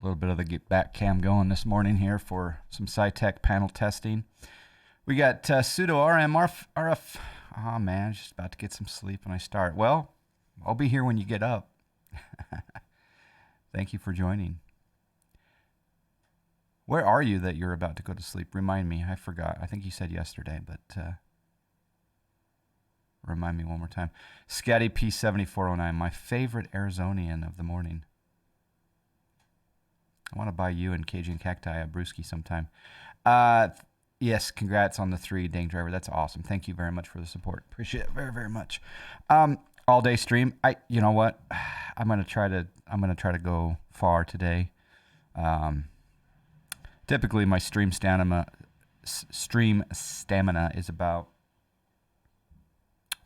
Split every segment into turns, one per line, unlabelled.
little bit of the back cam going this morning here for some SciTech panel testing. We got pseudo RF. Oh man, just about to get some sleep when I start. Well, I'll be here when you get up. Thank you for joining. Where are you that you're about to go to sleep? Remind me. I forgot. I think you said yesterday, but remind me one more time. Scatty P7409, my favorite Arizonian of the morning. I want to buy you and Cajun Cacti a brewski sometime. Yes, congrats on the 3, Dang Driver. That's awesome. Thank you very much for the support. Appreciate it very, very much. All day stream. You know what? I'm gonna try to go far today. Typically, my stream stamina is about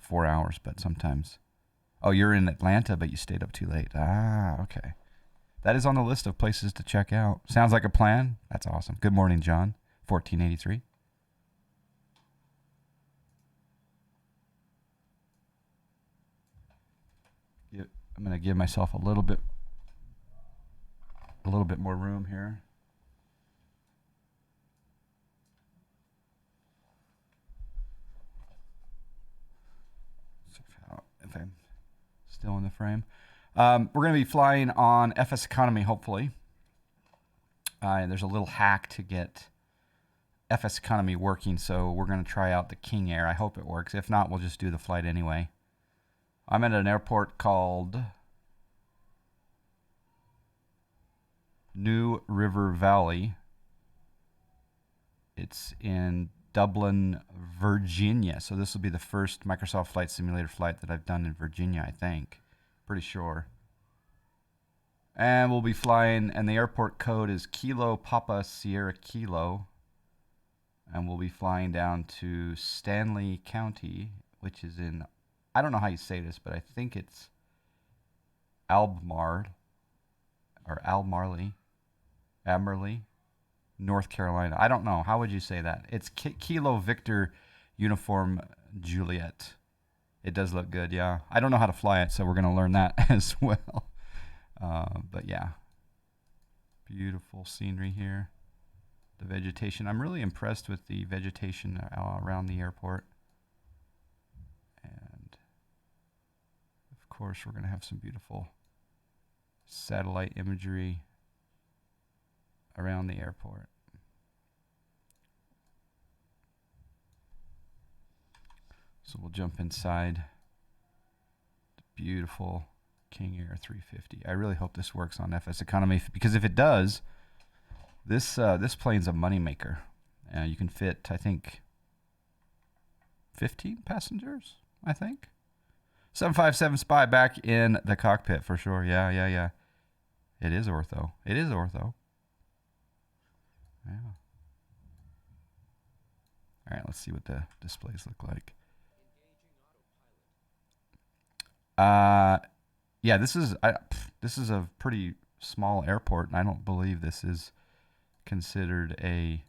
4 hours, but sometimes. Oh, you're in Atlanta, but you stayed up too late. Ah, okay. That is on the list of places to check out. Sounds like a plan. That's awesome. Good morning, John. 1483. I'm going to give myself a little bit more room here. If I'm still in the frame. We're going to be flying on FSEconomy, hopefully. There's a little hack to get FSEconomy working, so we're going to try out the King Air. I hope it works. If not, we'll just do the flight anyway. I'm at an airport called New River Valley. It's in Dublin, Virginia. So this will be the first Microsoft Flight Simulator flight that I've done in Virginia, I think. Pretty sure. And we'll be flying, and the airport code is Kilo Papa Sierra Kilo. And we'll be flying down to Stanley County, which is in, I don't know how you say this, but I think it's Albemarle, North Carolina. I don't know. How would you say that? It's Kilo Victor Uniform Juliet. It does look good, yeah. I don't know how to fly it, so we're going to learn that as well. But yeah, beautiful scenery here. The vegetation. I'm really impressed with the vegetation around the airport. And of course, we're going to have some beautiful satellite imagery around the airport. So we'll jump inside the beautiful King Air 350. I really hope this works on FSEconomy, because if it does, this plane's a moneymaker. You can fit, I think, 15 passengers, I think. 757 Spy back in the cockpit for sure. Yeah. It is ortho. Yeah. All right, let's see what the displays look like. Yeah, this is a pretty small airport, and I don't believe this is considered a,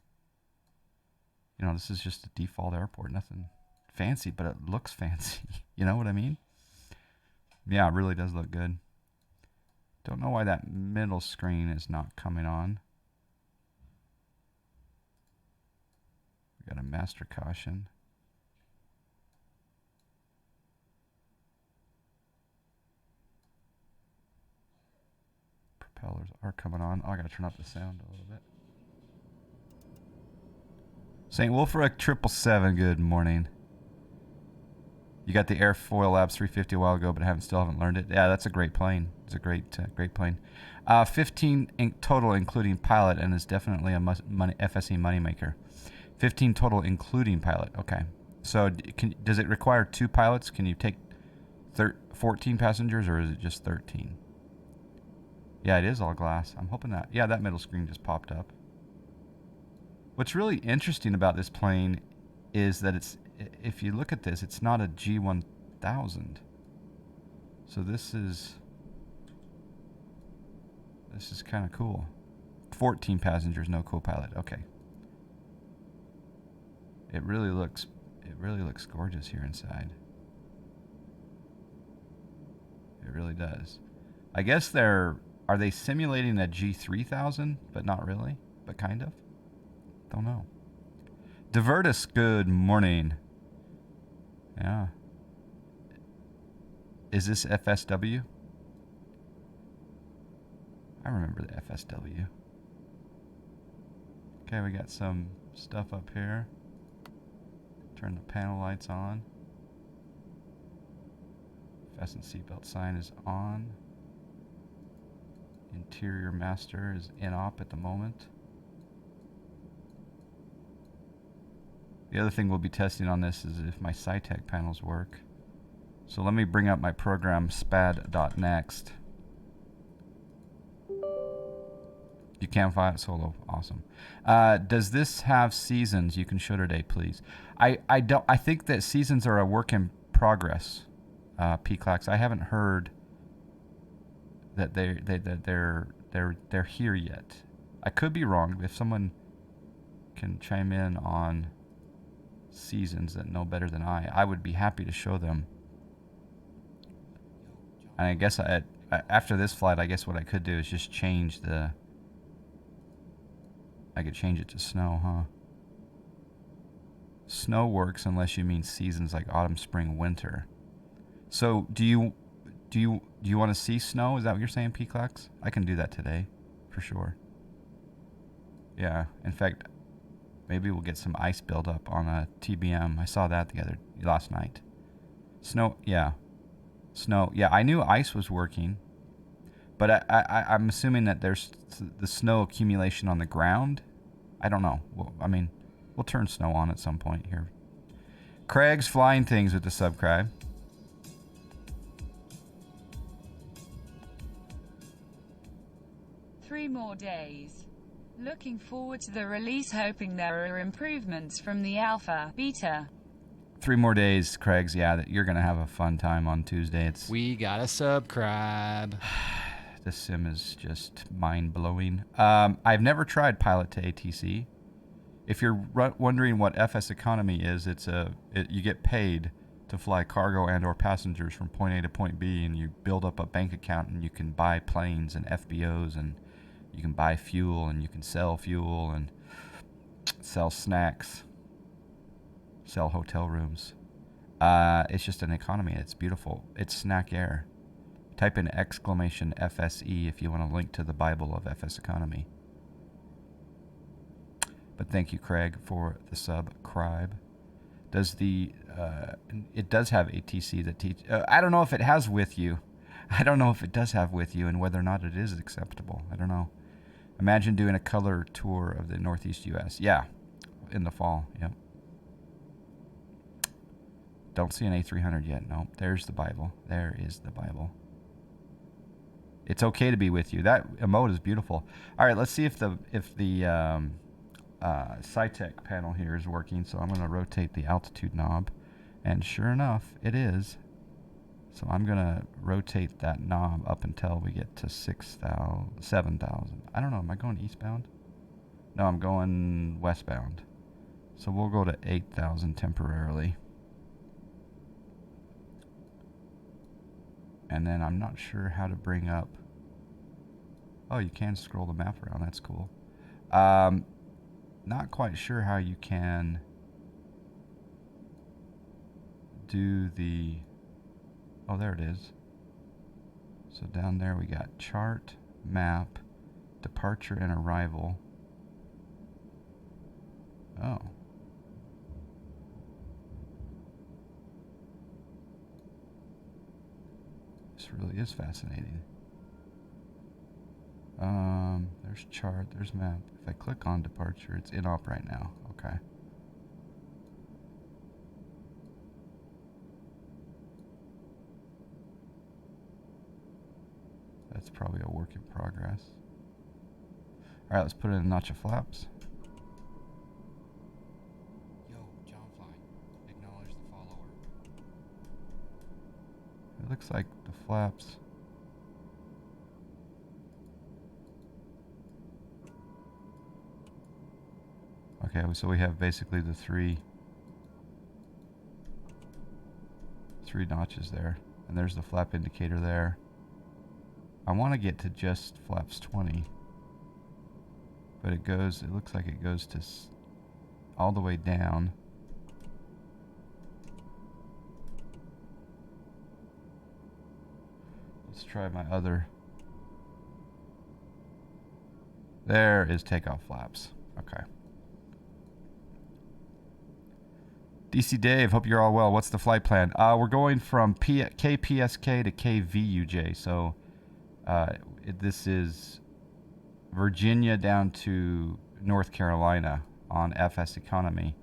this is just a default airport. Nothing fancy, but it looks fancy. You know what I mean? Yeah, it really does look good. Don't know why that middle screen is not coming on. We got a master caution. Propellers are coming on. Oh, I gotta turn up the sound a little bit. St. Wolfric 777, good morning. You got the Airfoil Labs 350 a while ago, but still haven't learned it. Yeah, that's a great plane. It's a great plane. 15 total, including pilot, and is definitely a FSE moneymaker. 15 total, including pilot. Okay. So does it require 2 pilots? Can you take 14 passengers, or is it just 13? Yeah, it is all glass. I'm hoping that. Yeah, that middle screen just popped up. What's really interesting about this plane is that if you look at this, it's not a G1000. So this is kind of cool. 14 passengers, no co-pilot. Okay. It really looks gorgeous here inside. It really does. I guess there Are they simulating a G3000? But not really. But kind of. Don't know. Divertus, good morning. Yeah. Is this FSW? I remember the FSW. Okay, we got some stuff up here. Turn the panel lights on. Fasten seatbelt sign is on. Interior master is in op at the moment. The other thing we'll be testing on this is if my SciTech panels work. So let me bring up my program spad.next. You can fly it solo. Awesome. Does this have seasons? You can show today, please. I don't. I think that seasons are a work in progress. PCLAX. I haven't heard that they're here yet. I could be wrong. If someone can chime in on seasons that know better than I would be happy to show them. And I guess after this flight, I guess what I could do is just change the. I could change it to snow, huh? Snow works unless you mean seasons like autumn, spring, winter. So do you want to see snow? Is that what you're saying, PCLAX? I can do that today, for sure. Yeah. In fact, maybe we'll get some ice buildup on a TBM. I saw that last night. Snow, yeah. Snow, yeah. I knew ice was working, but I'm assuming that there's the snow accumulation on the ground. I don't know. Well, I mean, we'll turn snow on at some point here. Craig's flying things with the subscribe.
Three more days. Looking forward to the release, hoping there are improvements from the alpha, beta.
3 more days, Craig's. Yeah, that you're going to have a fun time on Tuesday.
We got a subscribe.
The sim is just mind-blowing. I've never tried Pilot to ATC. If you're wondering what FSEconomy is, you get paid to fly cargo and or passengers from point A to point B, and you build up a bank account, and you can buy planes and FBOs, and you can buy fuel, and you can sell fuel, and sell snacks, sell hotel rooms. It's just an economy. It's beautiful. It's snack air. Type in !FSE if you want to link to the Bible of FSEconomy. But thank you, Craig, for the subscribe. It does have ATC that I don't know if it has with you. I don't know if it does have with you and whether or not it is acceptable. I don't know. Imagine doing a color tour of the Northeast U.S. Yeah, in the fall. Yep. Don't see an A300 yet. No, there's the Bible. There is the Bible. It's okay to be with you. That emote is beautiful. All right, let's see if the SciTech panel here is working. So I'm going to rotate the altitude knob, and sure enough, it is. So I'm going to rotate that knob up until we get to 7,000. I don't know. Am I going eastbound? No, I'm going westbound. So we'll go to 8,000 temporarily. And then I'm not sure how to bring up. Oh, you can scroll the map around. That's cool. Not quite sure how you can do the. Oh, there it is. So down there we got chart, map, departure and arrival. Oh. This really is fascinating. There's chart, there's map. If I click on departure, it's in op right now. Okay. That's probably a work in progress. All right, let's put in a notch of flaps.
Yo, John Fly, acknowledge the follower.
It looks like the flaps. Okay, so we have basically the three notches there, and there's the flap indicator there. I want to get to just flaps 20. But it looks like it goes to all the way down. Let's try my other. There is takeoff flaps. Okay. DC Dave, hope you're all well. What's the flight plan? We're going from KPSK to KVUJ. So this is Virginia down to North Carolina on FSEconomy.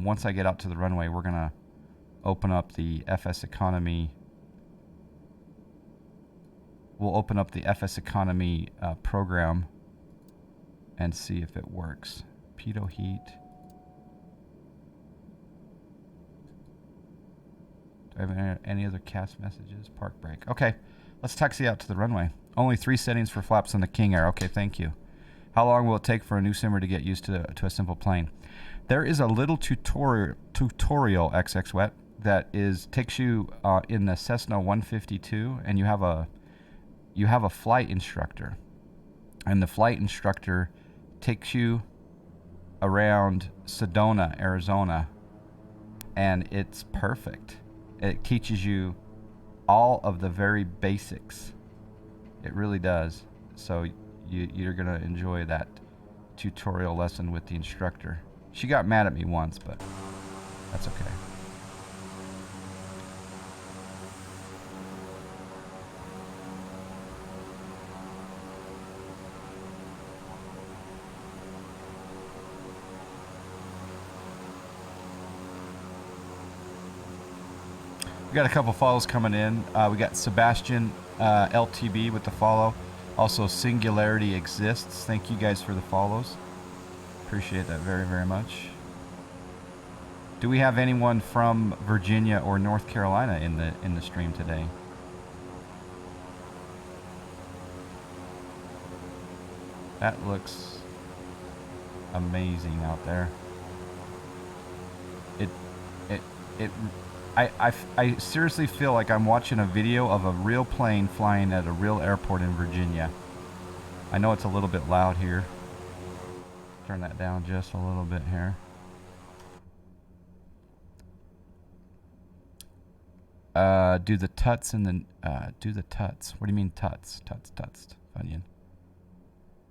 Once I get out to the runway, we're going to open up the FSEconomy. We'll open up the FSEconomy program and see if it works. Pitot heat. Do I have any other cast messages? Park break. Okay, let's taxi out to the runway. Only 3 settings for flaps on the King Air. Okay, thank you. How long will it take for a new simmer to get used to a simple plane? There is a little tutorial XX Wet that takes you in the Cessna 152, and you have a flight instructor, and the flight instructor takes you around Sedona, Arizona, and it's perfect. It teaches you all of the very basics. It really does. So you're going to enjoy that tutorial lesson with the instructor. She got mad at me once, but that's okay. We got a couple follows coming in. We got Sebastian LTB with the follow. Also, Singularity Exists. Thank you guys for the follows. Appreciate that very, very much. Do we have anyone from Virginia or North Carolina in the stream today? That looks amazing out there. I seriously feel like I'm watching a video of a real plane flying at a real airport in Virginia. I know it's a little bit loud here. Turn that down just a little bit here. Do the tuts and then do the tuts. What do you mean tuts? Tuts. Funyun.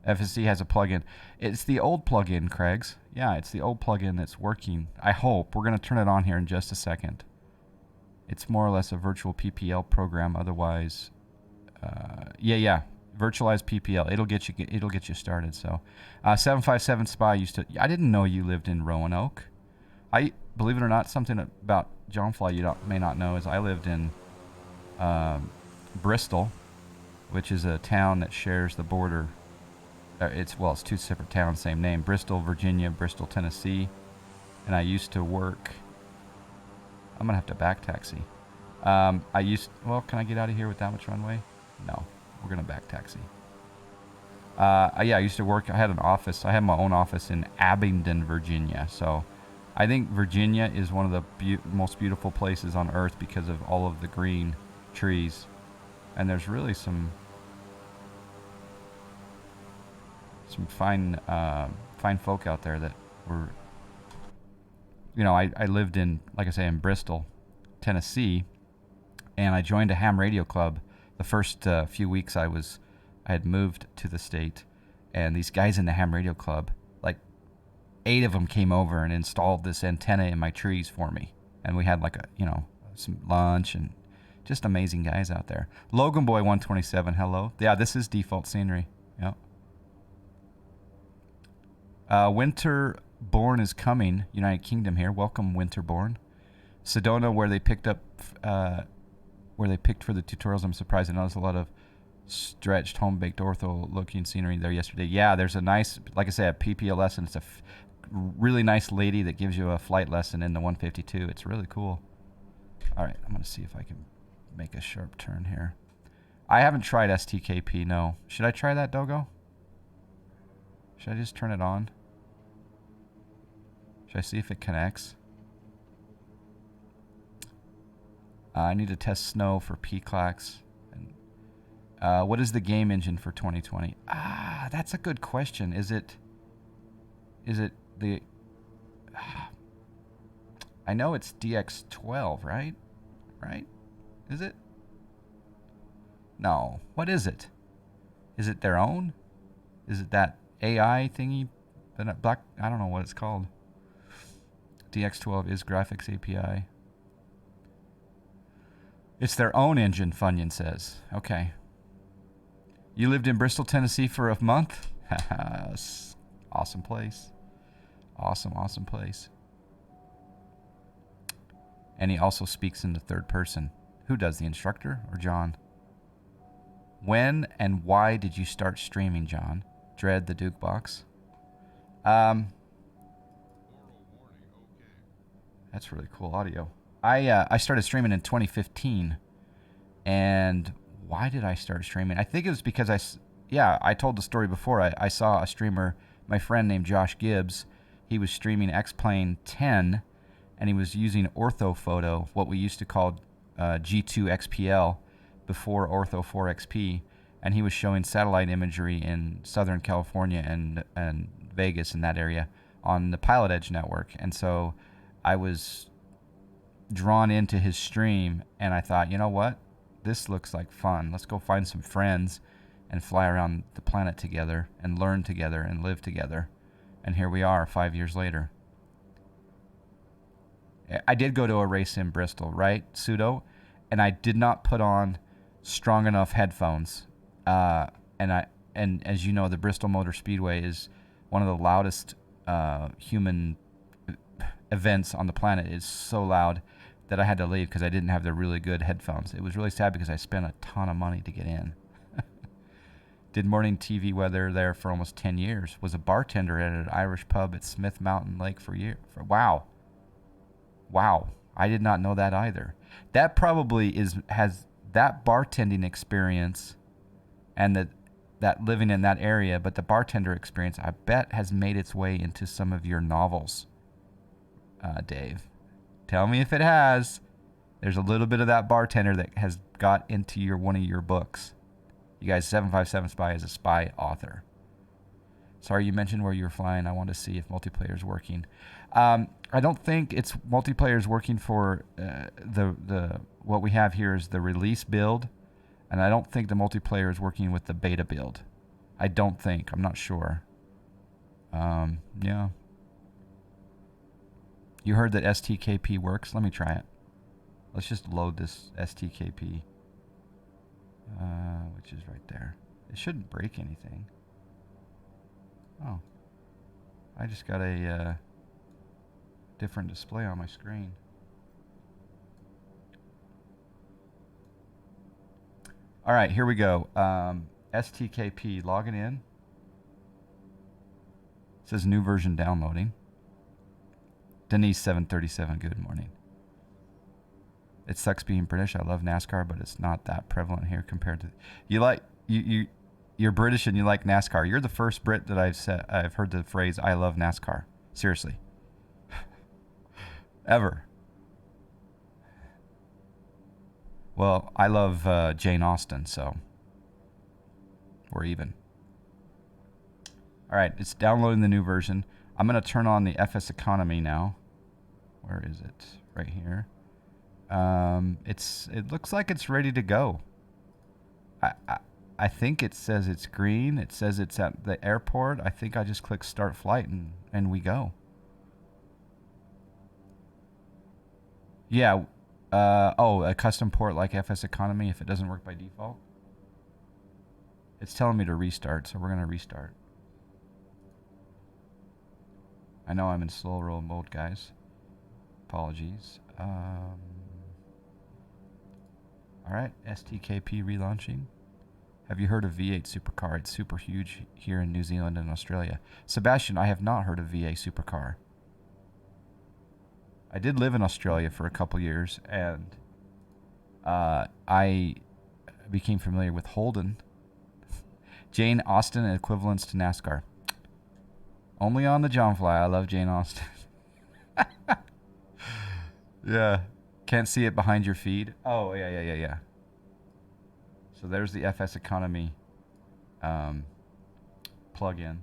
FSE has a plugin. It's the old plugin, Craigs. Yeah, it's the old plugin that's working. I hope. We're going to turn it on here in just a second. It's more or less a virtual PPL program. Otherwise, yeah, virtualized PPL. It'll get you started. So, 757 Spy used to. I didn't know you lived in Roanoke. I believe it or not, something about John Fly you may not know is I lived in Bristol, which is a town that shares the border. It's 2 separate towns, same name. Bristol, Virginia, Bristol, Tennessee, and I used to work. I'm gonna have to back taxi. Can I get out of here with that much runway? No, we're gonna back taxi. I used to work. I had an office. I had my own office in Abingdon, Virginia. So, I think Virginia is one of the most beautiful places on earth because of all of the green trees, and there's really some fine folk out there that were. I lived in, like I say, in Bristol, Tennessee, and I joined a ham radio club. The first few weeks I had moved to the state, and these guys in the ham radio club, like 8 of them came over and installed this antenna in my trees for me. And we had some lunch and just amazing guys out there. Logan Boy 127, hello. Yeah, this is default scenery. Yep. Winterborn is coming, United Kingdom here. Welcome, Winterborn. Sedona, where they picked for the tutorials. I'm surprised I noticed a lot of stretched, home-baked ortho-looking scenery there yesterday. Yeah, there's a nice, like I said, a PPL lesson. It's a really nice lady that gives you a flight lesson in the 152. It's really cool. All right, I'm going to see if I can make a sharp turn here. I haven't tried STKP, no. Should I try that, Dogo? Should I just turn it on? Should I see if it connects? I need to test snow for P-Clacks. And What is the game engine for 2020? That's a good question. Is it the... I know it's DX12, right? Right? Is it? No. What is it? Is it their own? Is it that AI thingy? Black? I don't know what it's called. DX12 is graphics API. It's their own engine, Funyun says. Okay. You lived in Bristol, Tennessee for a month? Awesome place. Awesome place. And he also speaks in the third person. Who does, the instructor or John? When and why did you start streaming, John? Dread the Duke box. That's really cool audio. I started streaming in 2015. And why did I start streaming? I think it was because I told the story before. I saw a streamer, my friend named Josh Gibbs. He was streaming X-Plane 10, and he was using orthophoto, what we used to call G2 XPL before Ortho 4 XP, and he was showing satellite imagery in Southern California and Vegas in that area on the Pilot Edge network. And so I was drawn into his stream, and I thought, you know what? This looks like fun. Let's go find some friends and fly around the planet together and learn together and live together. And here we are 5 years later. I did go to a race in Bristol, right, Pseudo? And I did not put on strong enough headphones. And as you know, the Bristol Motor Speedway is one of the loudest human events on the planet. It's so loud that I had to leave because I didn't have the really good headphones. It was really sad because I spent a ton of money to get in. Did morning TV weather there for almost 10 years. Was a bartender at an Irish pub at Smith Mountain Lake for years. Wow. I did not know that either. That probably has that bartending experience and that living in that area, but the bartender experience, I bet, has made its way into some of your novels, Dave. Tell me if it has. There's a little bit of that bartender that has got into one of your books. You guys, 757 Spy is a spy author. Sorry you mentioned where you were flying. I want to see if multiplayer is working. I don't think it's multiplayer is working for the what we have here is the release build, and I don't think the multiplayer is working with the beta build. I don't think. I'm not sure. Yeah. You heard that STKP works? Let me try it. Let's just load this STKP, which is right there. It shouldn't break anything. Oh. I just got a different display on my screen. All right, here we go. STKP, logging in. It says new version downloading. Denise 737, good morning. It sucks being British. I love NASCAR, but it's not that prevalent here compared to you're British and you like NASCAR. You're the first Brit that I've heard the phrase I love NASCAR. Seriously. Ever. Well, I love Jane Austen, so we're even. All right, it's downloading the new version. I'm going to turn on the FSEconomy now. Where is it? Right here. It looks like it's ready to go. I think it says it's green. It says it's at the airport. I think I just click start flight and we go. Yeah. A custom port like FSEconomy if it doesn't work by default. It's telling me to restart, so we're going to restart. I know I'm in slow roll mode, guys. Apologies. All right, STKP relaunching. Have you heard of V8 Supercar? It's super huge here in New Zealand and Australia. Sebastian, I have not heard of V8 Supercar. I did live in Australia for a couple years, and I became familiar with Holden. Jane Austen equivalents to NASCAR. Only on the John Fly. I love Jane Austen. Yeah. Can't see it behind your feed. Oh, yeah. So there's the FSEconomy plugin.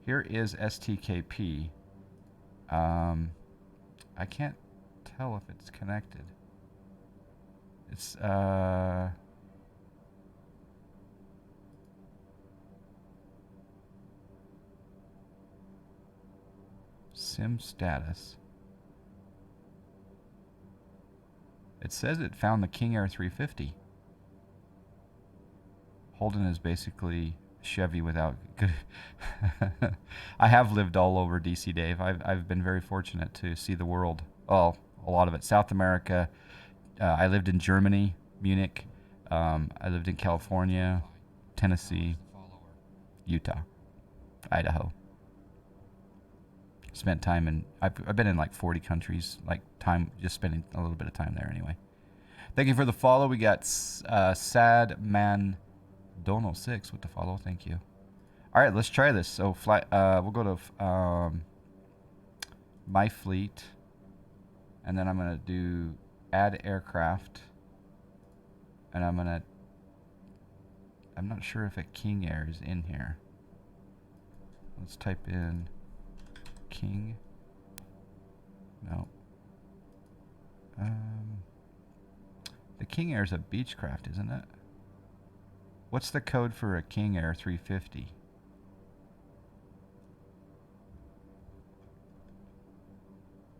Here is STKP. I can't tell if it's connected. It's sim status. It says it found the King Air 350. Holden is basically Chevy without good. I have lived all over DC, Dave. I've been very fortunate to see the world. Well, a lot of it. South America. I lived in Germany, Munich. I lived in California, Tennessee, Utah, Idaho. Spent time in. I've been in like 40 countries. Like time, just spending a little bit of time there anyway. Thank you for the follow. We got Sad Man Dono 6 with the follow. Thank you. All right, let's try this. So fly. We'll go to my fleet, and then I'm gonna do add aircraft, and I'm not sure if a King Air is in here. Let's type in King. No. The King Air is a Beechcraft, isn't it? What's the code for a King Air 350?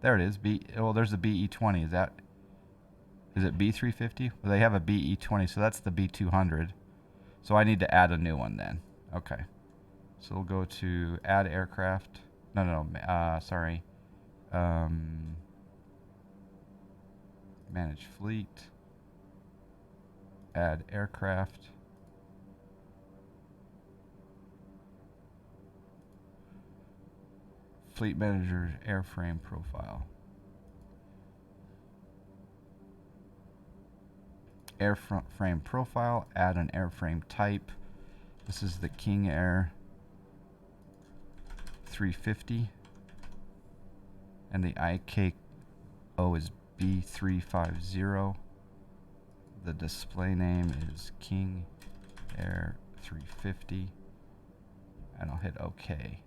There it is. There's a BE20. Is it B350? Well, they have a BE20, so that's the B200. So I need to add a new one then. Okay. So we'll go to add aircraft. No. Sorry. Manage fleet. Add aircraft. Fleet manager airframe profile. Airframe profile. Add an airframe type. This is the King Air 350. And the IKO is B350. The display name is King Air 350. And I'll hit OK.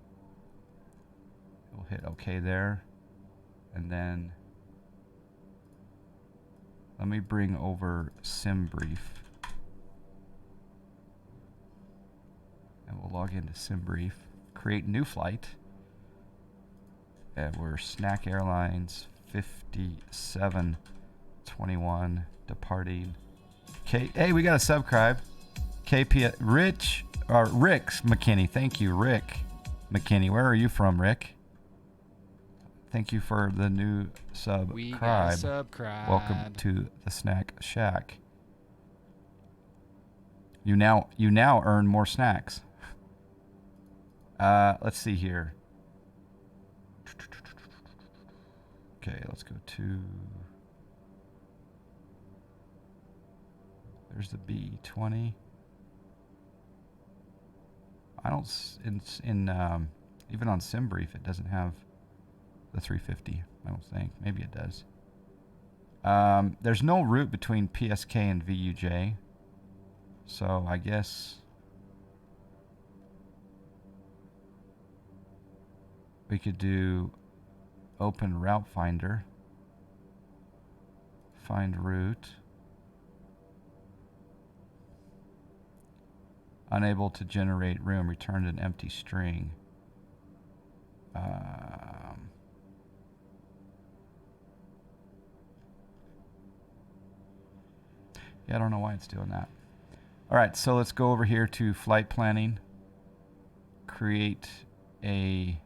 We'll hit OK there. And then let me bring over SimBrief. And we'll log into SimBrief. Create new flight. And we're Snack Airlines 5721 departing. Hey, we got a subscribe. KP Rick McKinney. Thank you, Rick McKinney. Where are you from, Rick? Thank you for the new subscribe.
We got subscribe.
Welcome to the Snack Shack. You now earn more snacks. Let's see here. Okay, let's go to. There's the B20. I don't even on SimBrief it doesn't have the 350. I don't think. Maybe it does. There's no route between PSK and VUJ, so I guess we could do open route finder, find route, unable to generate room, returned an empty string. Yeah, I don't know why it's doing that. All right, so let's go over here to flight planning, create a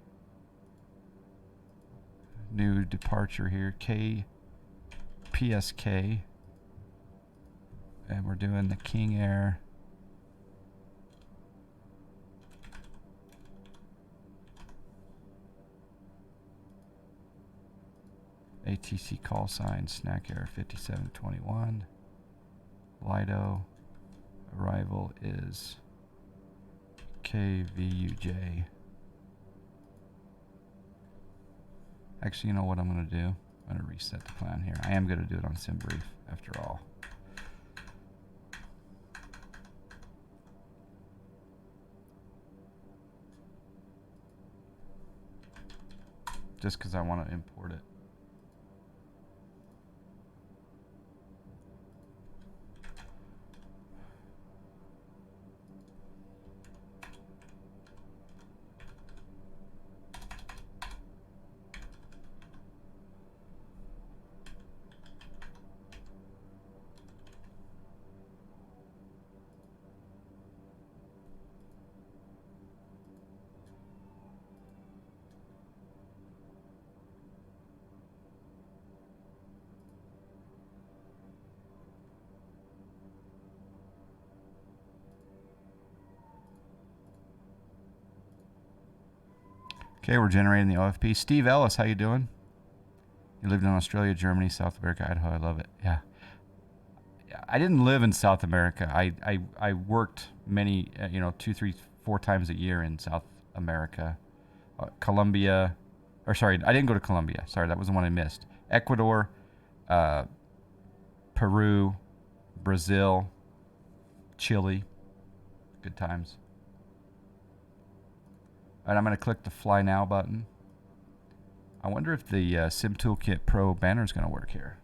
new departure here, PSK, and we're doing the King Air. ATC call sign, Snack Air 5721. Lido, arrival is KVUJ. Actually, you know what I'm going to do? I'm going to reset the plan here. I am going to do it on SimBrief after all. just because I want to import it. Okay, we're generating the OFP. Steve Ellis, how you doing? You lived in Australia, Germany, South America, Idaho. I love it. Yeah. I didn't live in South America. I worked many, 2, 3, 4 times a year in South America. Colombia, or sorry, I didn't go to Colombia. Sorry, that was the one I missed. Ecuador, Peru, Brazil, Chile. Good times. All right, I'm going to click the Fly Now button. I wonder if the Sim Toolkit Pro banner is going to work here.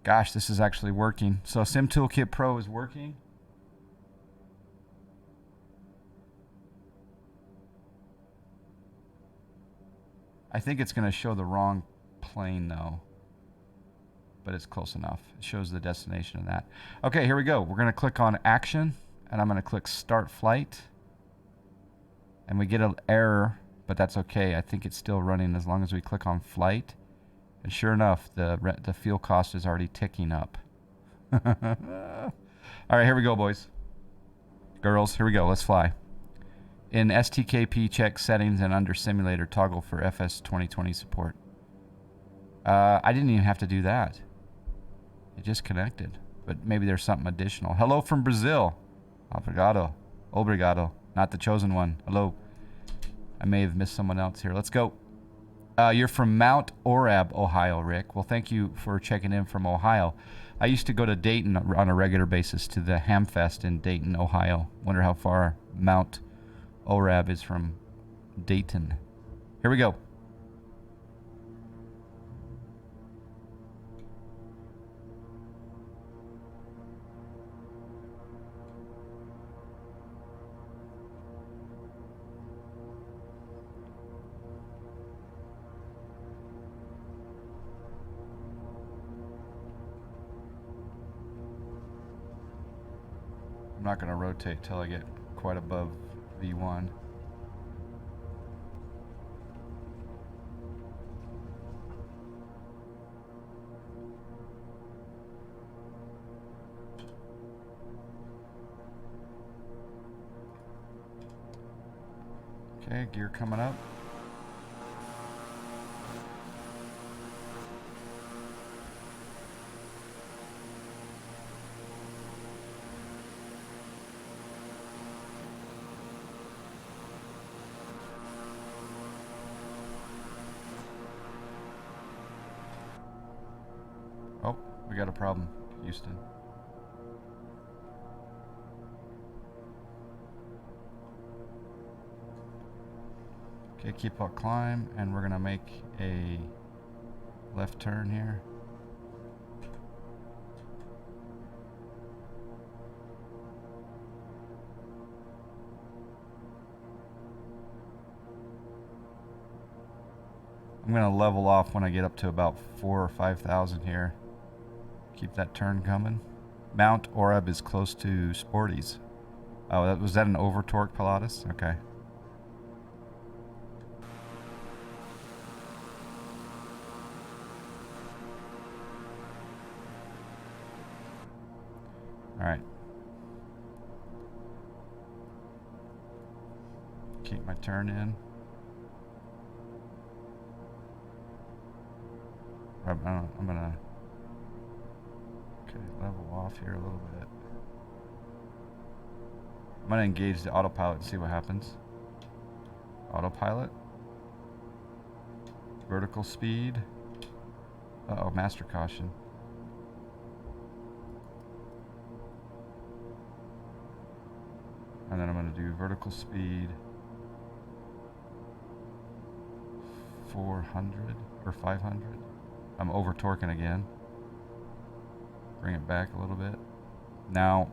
Gosh, this is actually working. So Sim Toolkit Pro is working. I think it's going to show the wrong plane though, but it's close enough. It shows the destination of that. Okay, here we go. We're going to click on Action, and I'm going to click Start Flight. And we get an error, but that's okay. I think it's still running as long as we click on Flight. And sure enough, the fuel cost is already ticking up. All right, here we go, boys. Girls, here we go. Let's fly. In STKP, check settings and under simulator, toggle for FS 2020 support. I didn't even have to do that. It just connected. But maybe there's something additional. Hello from Brazil. Obrigado. Obrigado. Not the chosen one. Hello. I may have missed someone else here. Let's go. You're from Mount Orab, Ohio, Rick. Well, thank you for checking in from Ohio. I used to go to Dayton on a regular basis to the Hamfest in Dayton, Ohio. Wonder how far Mount Orab is from Dayton. Here we go. I'm not going to rotate till I get quite above V1. Okay, gear coming up. Oh, we got a problem, Houston. Okay, keep up climb, and we're gonna make a left turn here. I'm gonna level off when I get up to about 4,000 or 5,000 here. Keep that turn coming. Mount Orab is close to Sporties. Oh, was that an over torque Pilatus? Okay. All right. Keep my turn in. I'm gonna level off here a little bit. I'm gonna engage the autopilot and see what happens. Autopilot. Vertical speed. Uh-oh, master caution. And then I'm going to do vertical speed 400 or 500. I'm over torquing again. Bring it back a little bit. Now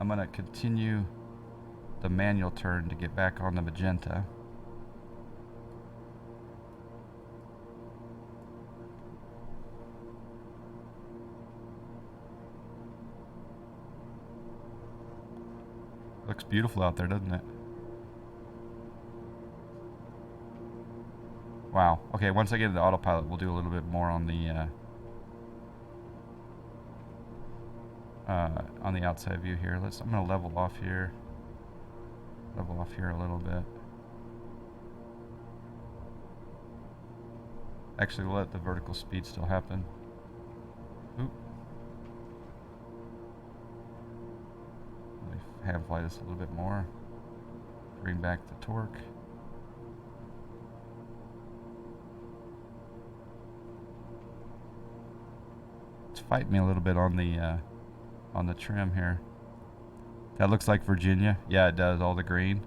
I'm going to continue the manual turn to get back on the magenta. Looks beautiful out there, doesn't it? Wow. Okay, once I get into autopilot, we'll do a little bit more on the outside view here. I'm gonna level off here. Level off here a little bit. Actually, we'll let the vertical speed still happen. Oop. Let me hand fly this a little bit more. Bring back the torque. It's fighting me a little bit on the trim here. That looks like Virginia. Yeah, it does. All the green.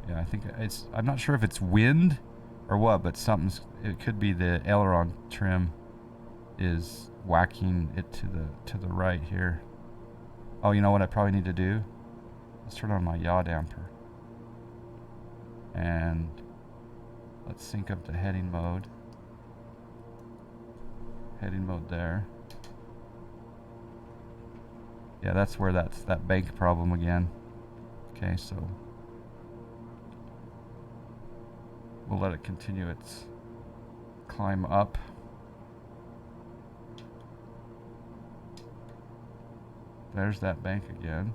Yeah, I think I'm not sure if it's wind or what, but it could be the aileron trim is whacking it to the right here. Oh, you know what I probably need to do? Let's turn on my yaw damper. And let's sync up to heading mode. Heading mode there. Yeah, that's where that's that bank problem again. Okay, so we'll let it continue its climb up. There's that bank again.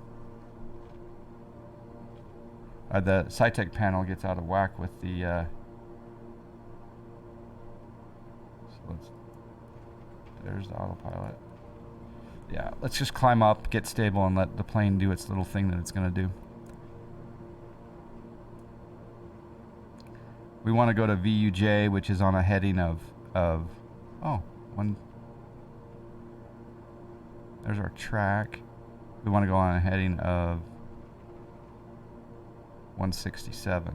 The SciTech panel gets out of whack with the there's the autopilot. Yeah, let's just climb up, get stable, and let the plane do its little thing that it's going to do. We want to go to VUJ, which is on a heading of there's our track. We want to go on a heading of 167.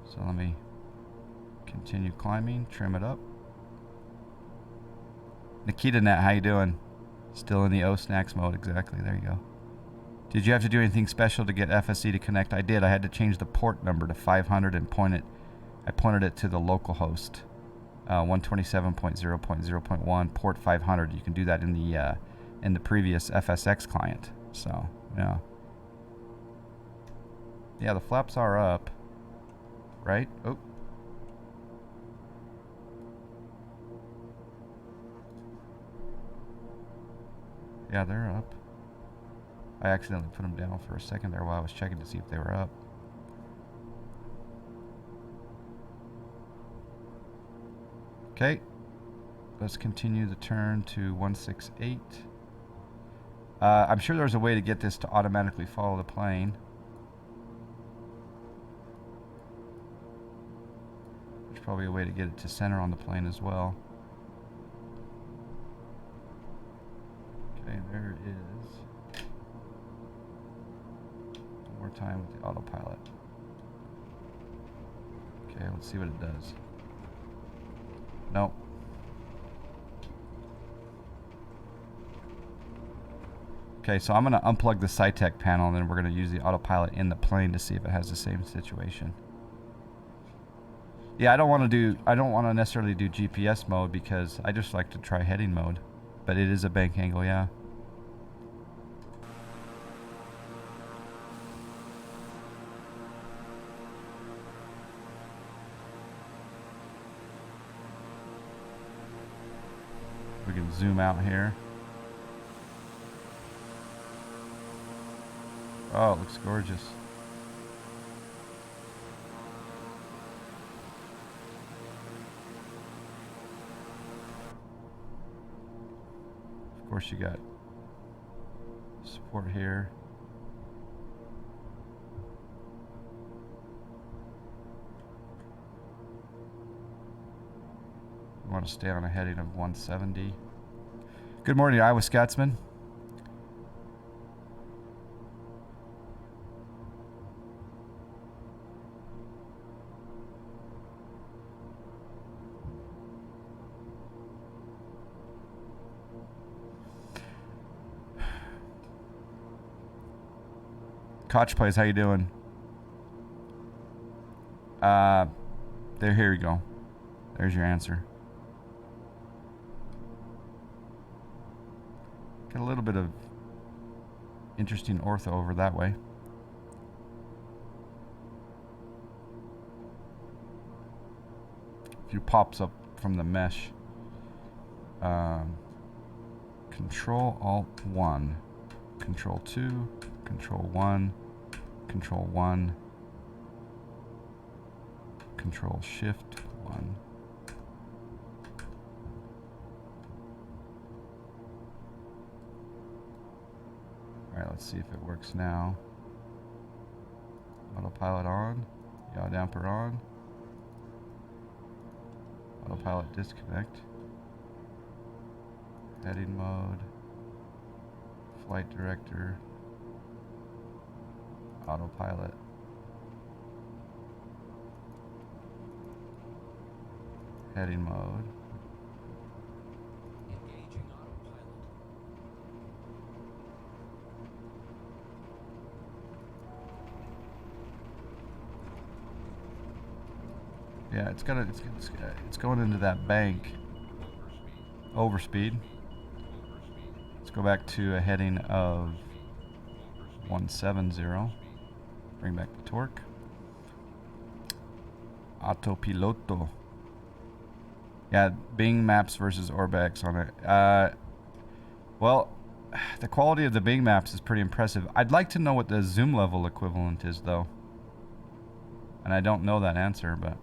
So let me continue climbing, trim it up. Nikita Net, how you doing? Still in the O snacks mode, exactly. There you go. Did you have to do anything special to get FSE to connect? I did. I had to change the port number to 500 and I pointed it to the local host, 127.0.0.1 port 500. You can do that in the previous FSX client. So yeah, the flaps are up, right? Oh. Yeah, they're up. I accidentally put them down for a second there while I was checking to see if they were up. Okay, let's continue the turn to 168. I'm sure there's a way to get this to automatically follow the plane. There's probably a way to get it to center on the plane as well. Okay, there it is. One more time with the autopilot. Okay, let's see what it does. Nope. Okay, so I'm going to unplug the SciTech panel, and then we're going to use the autopilot in the plane to see if it has the same situation. Yeah, I don't want to necessarily do GPS mode because I just like to try heading mode. But it is a bank angle, yeah. We can zoom out here. Oh, it looks gorgeous. Of course, you got support here. We want to stay on a heading of 170. Good morning, Iowa Scotsman. Koch Plays, how you doing? Here you go. There's your answer. Got a little bit of interesting ortho over that way. A few pops up from the mesh. Control Alt 1, Control 2, Control 1, Control 1, Control Shift 1. Alright, let's see if it works now. Autopilot on, yaw damper on, autopilot disconnect, heading mode, flight director, autopilot. Heading mode.
Engaging autopilot.
Yeah, it's going into that bank. Overspeed. Let's go back to a heading of 170. Bring back the torque. Autopiloto. Yeah, Bing Maps versus Orbex on it. Well, the quality of the Bing Maps is pretty impressive. I'd like to know what the zoom level equivalent is, though. And I don't know that answer, but...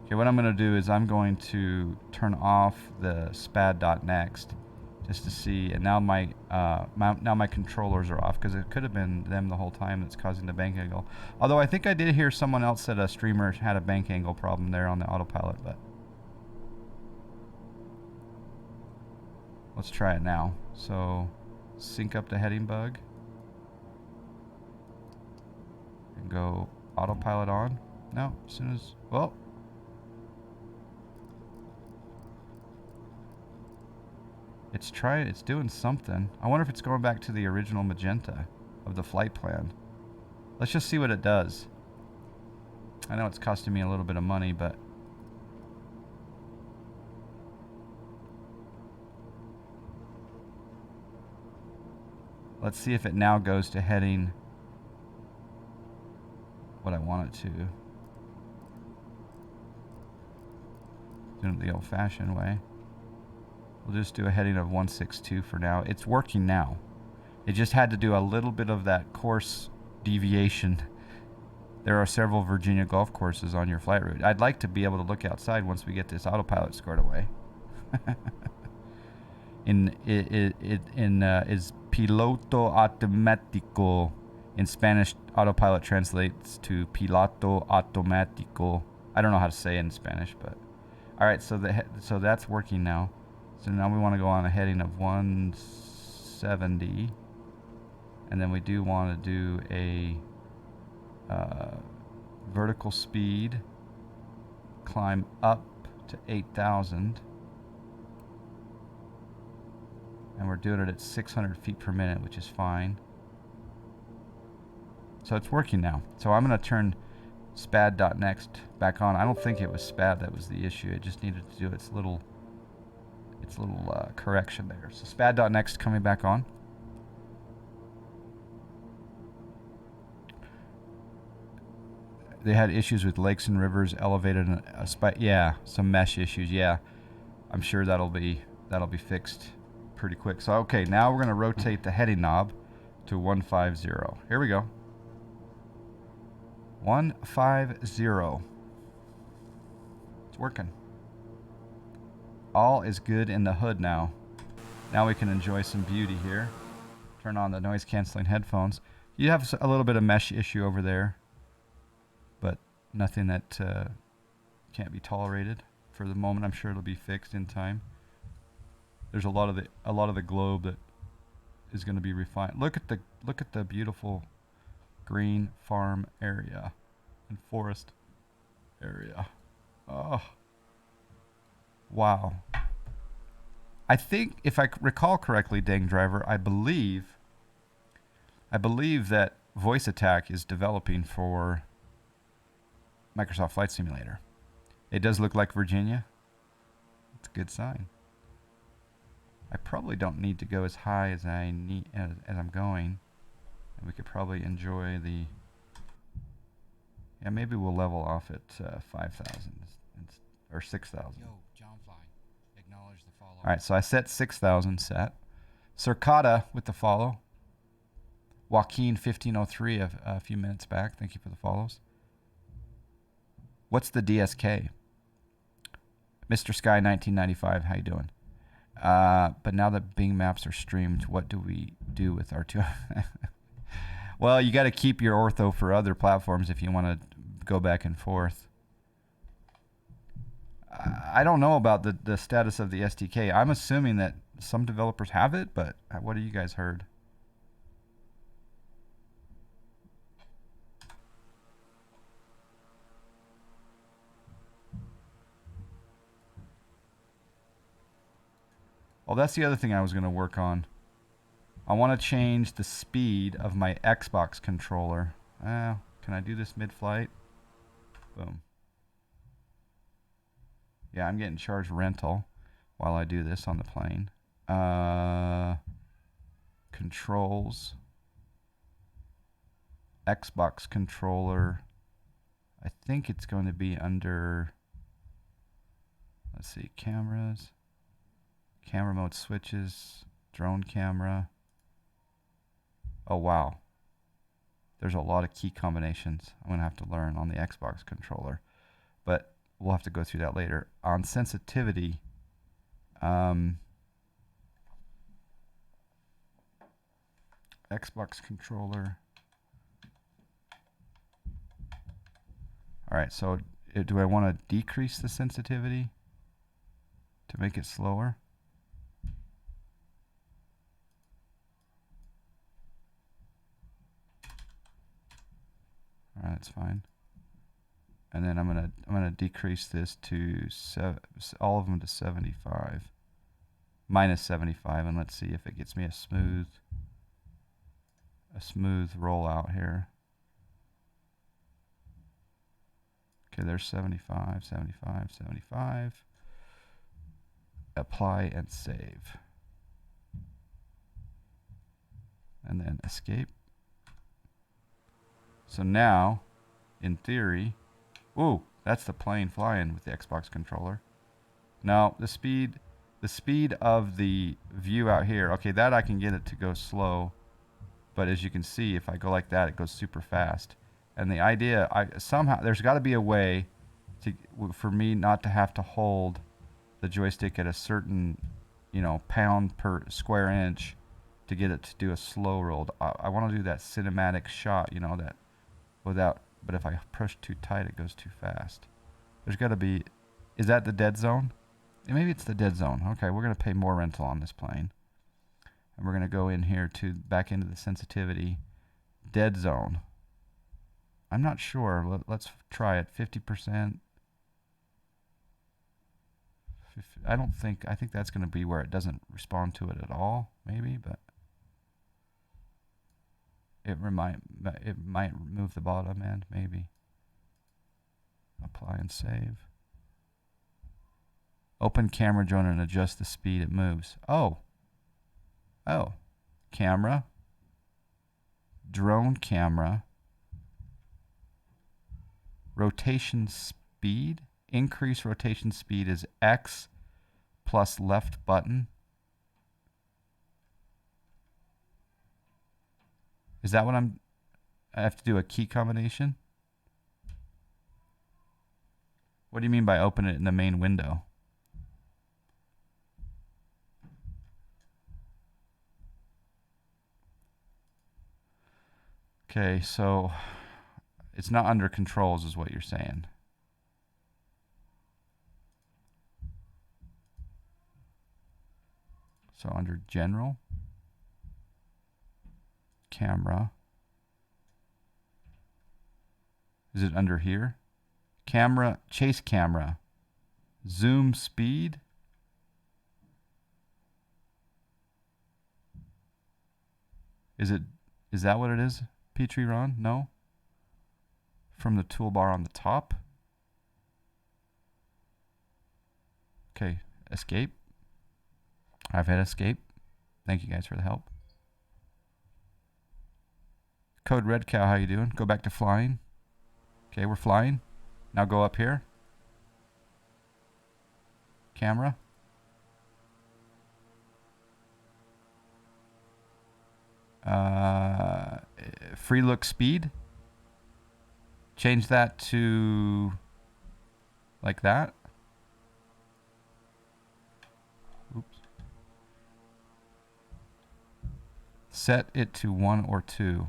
Okay, what I'm going to do is I'm going to turn off the spad.next just to see, and now my controllers are off because it could have been them the whole time that's causing the bank angle. Although I think I did hear someone else said a streamer had a bank angle problem there on the autopilot, but let's try it now. So sync up the heading bug and go autopilot on. No, as soon as, well, it's doing something. I wonder if it's going back to the original magenta of the flight plan. Let's just see what it does. I know it's costing me a little bit of money, but let's see if it now goes to heading what I want it to. Doing it the old-fashioned way. We'll just do a heading of 162 for now. It's working now. It just had to do a little bit of that course deviation. There are several Virginia golf courses on your flight route. I'd like to be able to look outside once we get this autopilot squared away. Is piloto automático. In Spanish, autopilot translates to piloto automático. I don't know how to say it in Spanish, but all right. So that's working now. So now we want to go on a heading of 170, and then we do want to do a vertical speed climb up to 8,000, and we're doing it at 600 feet per minute, which is fine. So it's working now. So I'm going to turn spad.next back on. I don't think it was spad that was the issue. It just needed to do its little correction there. So spad.next coming back on. They had issues with lakes and rivers, elevated yeah, some mesh issues. Yeah, I'm sure that'll be fixed pretty quick. So okay, now we're going to rotate the heading knob to 150. Here we go. 150. It's working. All is good in the hood now. Now we can enjoy some beauty here. Turn on the noise canceling headphones. You have a little bit of mesh issue over there, but nothing that can't be tolerated for the moment. I'm sure it'll be fixed in time. There's a lot of the globe that is going to be refined. Look at the beautiful green farm area and forest area. Oh. Wow. I think, if I recall correctly, Dang Driver, I believe that Voice Attack is developing for Microsoft Flight Simulator. It does look like Virginia. It's a good sign. I probably don't need to go as high as I need as I'm going, and we could probably enjoy the. Yeah, maybe we'll level off at 5,000 or 6,000.
Yo, John Fly. Acknowledge the follow.
All right, so I set 6,000 set. Circada with the follow. Joaquin 1503 a few minutes back. Thank you for the follows. What's the DSK? Mr. Sky 1995, how you doing? But now that Bing Maps are streamed, what do we do with our two? Well, you got to keep your ortho for other platforms if you want to go back and forth. I don't know about the status of the SDK. I'm assuming that some developers have it, but what have you guys heard? Well, that's the other thing I was going to work on. I want to change the speed of my Xbox controller. Can I do this mid-flight? Boom. Yeah, I'm getting charged rental while I do this on the plane. Controls. Xbox controller. I think it's going to be under, let's see, cameras. Camera mode switches. Drone camera. Oh, wow. There's a lot of key combinations I'm going to have to learn on the Xbox controller. But we'll have to go through that later. On sensitivity, Xbox controller. All right, so do I want to decrease the sensitivity to make it slower? All right, that's fine. And then I'm gonna decrease this to all of them to 75, minus 75, and let's see if it gets me a smooth rollout here. Okay, there's 75, 75, 75. Apply and save. And then escape. So now, in theory, ooh, that's the plane flying with the Xbox controller. Now, the speed of the view out here, okay, that I can get it to go slow. But as you can see, if I go like that, it goes super fast. And the idea, somehow, there's got to be a way for me not to have to hold the joystick at a certain, pound per square inch to get it to do a slow roll. I want to do that cinematic shot, that without, but if I push too tight, it goes too fast. There's got to be, is that the dead zone? Maybe it's the dead zone. Okay, we're going to pay more rental on this plane. And we're going to go in here back into the sensitivity. Dead zone. I'm not sure. Let's try it. 50%. I think that's going to be where it doesn't respond to it at all, maybe, but it might remove the bottom end, maybe. Apply and save. Open camera drone and adjust the speed it moves. Oh, camera, drone camera, rotation speed, increase rotation speed is X plus left button. Is that what I have to do a key combination? What do you mean by open it in the main window? Okay, so it's not under controls is what you're saying. So under general, camera. Is it under here? Camera, chase camera, zoom speed. Is that what it is, Petrie Ron? No? From the toolbar on the top? Okay, escape. I've hit escape. Thank you guys for the help. Code Red Cow, how you doing? Go back to flying. Okay, we're flying. Now go up here. Camera. Free look speed. Change that to like that. Oops. Set it to 1 or 2.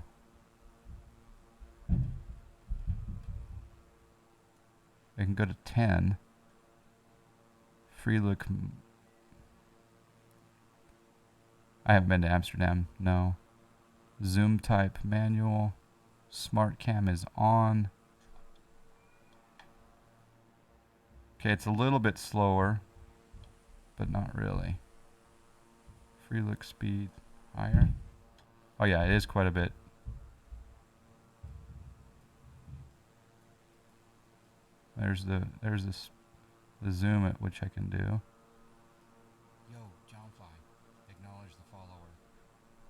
I can go to 10. Free look. I haven't been to Amsterdam. No. Zoom type manual. Smart cam is on. Okay, it's a little bit slower, but not really. Free look speed higher. Oh yeah, it is quite a bit. There's the zoom at which I can do.
Yo, John Fly. Acknowledge the follower.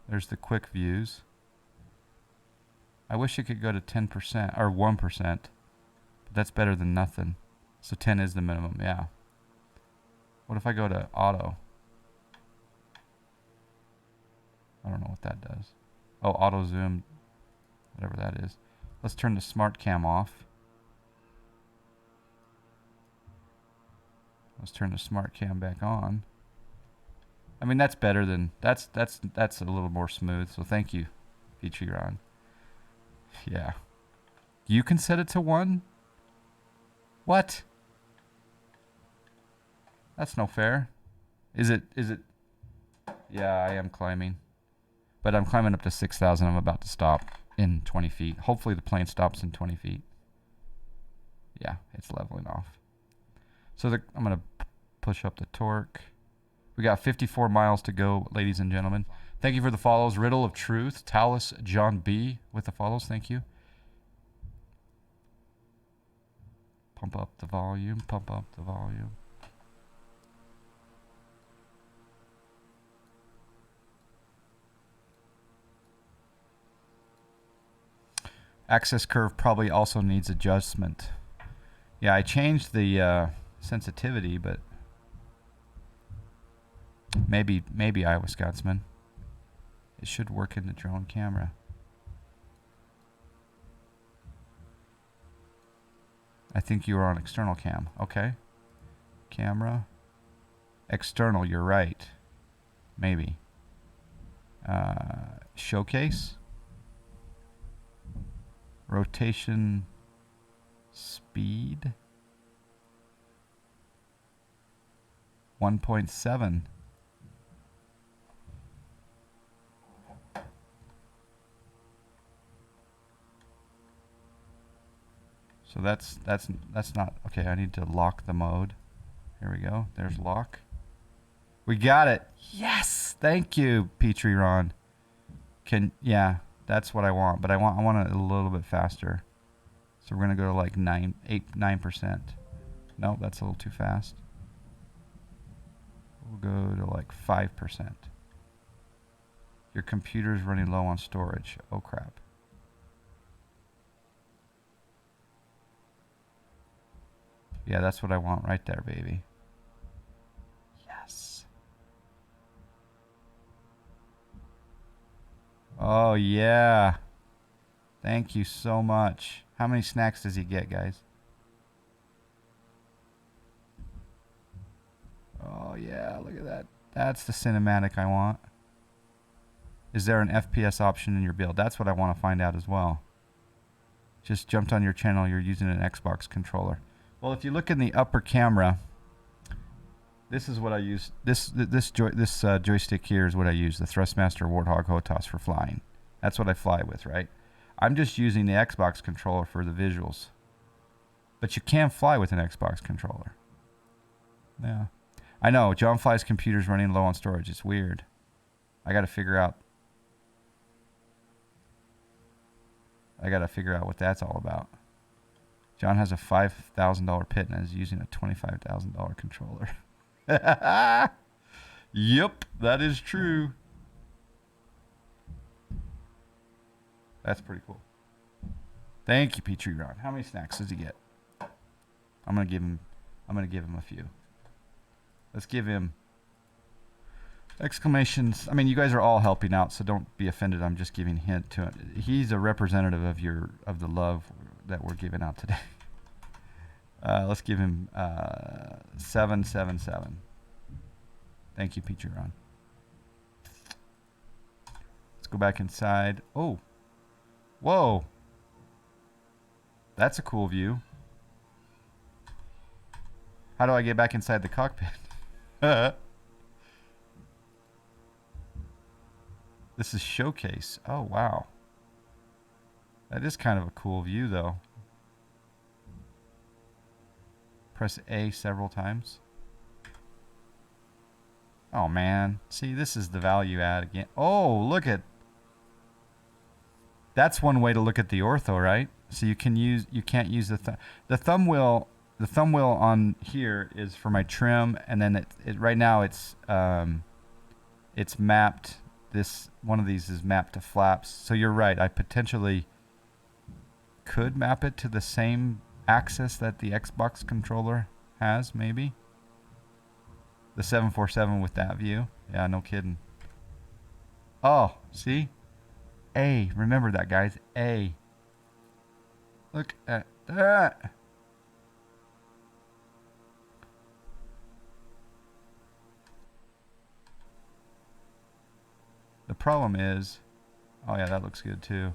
There's the quick views. I wish it could go to 10% or 1%, but that's better than nothing. So 10 is the minimum, yeah. What if I go to auto? I don't know what that does. Oh, auto zoom, whatever that is. Let's turn the smart cam off. Let's turn the smart cam back on. I mean, that's better than that's a little more smooth. So thank you, Featureon. Yeah, you can set it to 1. What? That's no fair. Is it? Yeah, I am climbing, but I'm climbing up to 6,000. I'm about to stop in 20 feet. Hopefully the plane stops in 20 feet. Yeah, it's leveling off. So I'm going to push up the torque. We got 54 miles to go, ladies and gentlemen. Thank you for the follows. Riddle of Truth, Talus, John B. with the follows. Thank you. Pump up the volume. Pump up the volume. Access curve probably also needs adjustment. Yeah, I changed the sensitivity, but maybe Iowa Scotsman. It should work in the drone camera. I think you were on external cam. Okay. Camera. External, you're right. Maybe. Showcase. Rotation speed. 1.7. So that's not okay. I need to lock the mode. Here we go. There's lock. We got it. Yes. Thank you, Petrie Ron. Yeah, that's what I want, but I want it a little bit faster. So we're gonna go to like 9%. No, that's a little too fast. We'll go to like 5%. Your computer's running low on storage. Oh crap. Yeah, that's what I want right there, baby. Yes. Oh, yeah. Thank you so much. How many snacks does he get, guys? Oh, yeah, look at that. That's the cinematic I want. Is there an FPS option in your build? That's what I want to find out as well. Just jumped on your channel. You're using an Xbox controller. Well, if you look in the upper camera, this is what I use. This joystick here is what I use, the Thrustmaster Warthog HOTAS for flying. That's what I fly with, right? I'm just using the Xbox controller for the visuals. But you can fly with an Xbox controller. Yeah. I know, John Fly's computer's running low on storage. It's weird. I got to figure out I got to figure out what that's all about. John has a $5,000 pit and is using a $25,000 controller. Yep, that is true. That's pretty cool. Thank you, Petrie Ron. How many snacks does he get? I'm gonna give him a few. Let's give him exclamations. I mean, you guys are all helping out, so don't be offended. I'm just giving a hint to it. He's a representative of the love that we're giving out today. Let's give him 777. Thank you, Petrie Ron. Let's go back inside. Oh, whoa, that's a cool view. How do I get back inside the cockpit? This is showcase. Oh, wow. That is kind of a cool view, though. Press A several times. Oh, man. See, this is the value add again. Oh, look at... That's one way to look at the ortho, right? So you can't use the thumb wheel. The thumb wheel on here is for my trim, and then right now it's mapped. This one of these is mapped to flaps. So you're right. I potentially could map it to the same axis that the Xbox controller has, maybe. The 747 with that view. Yeah, no kidding. Oh, see? A. Remember that, guys. A. Look at that. The problem is, oh yeah, that looks good too.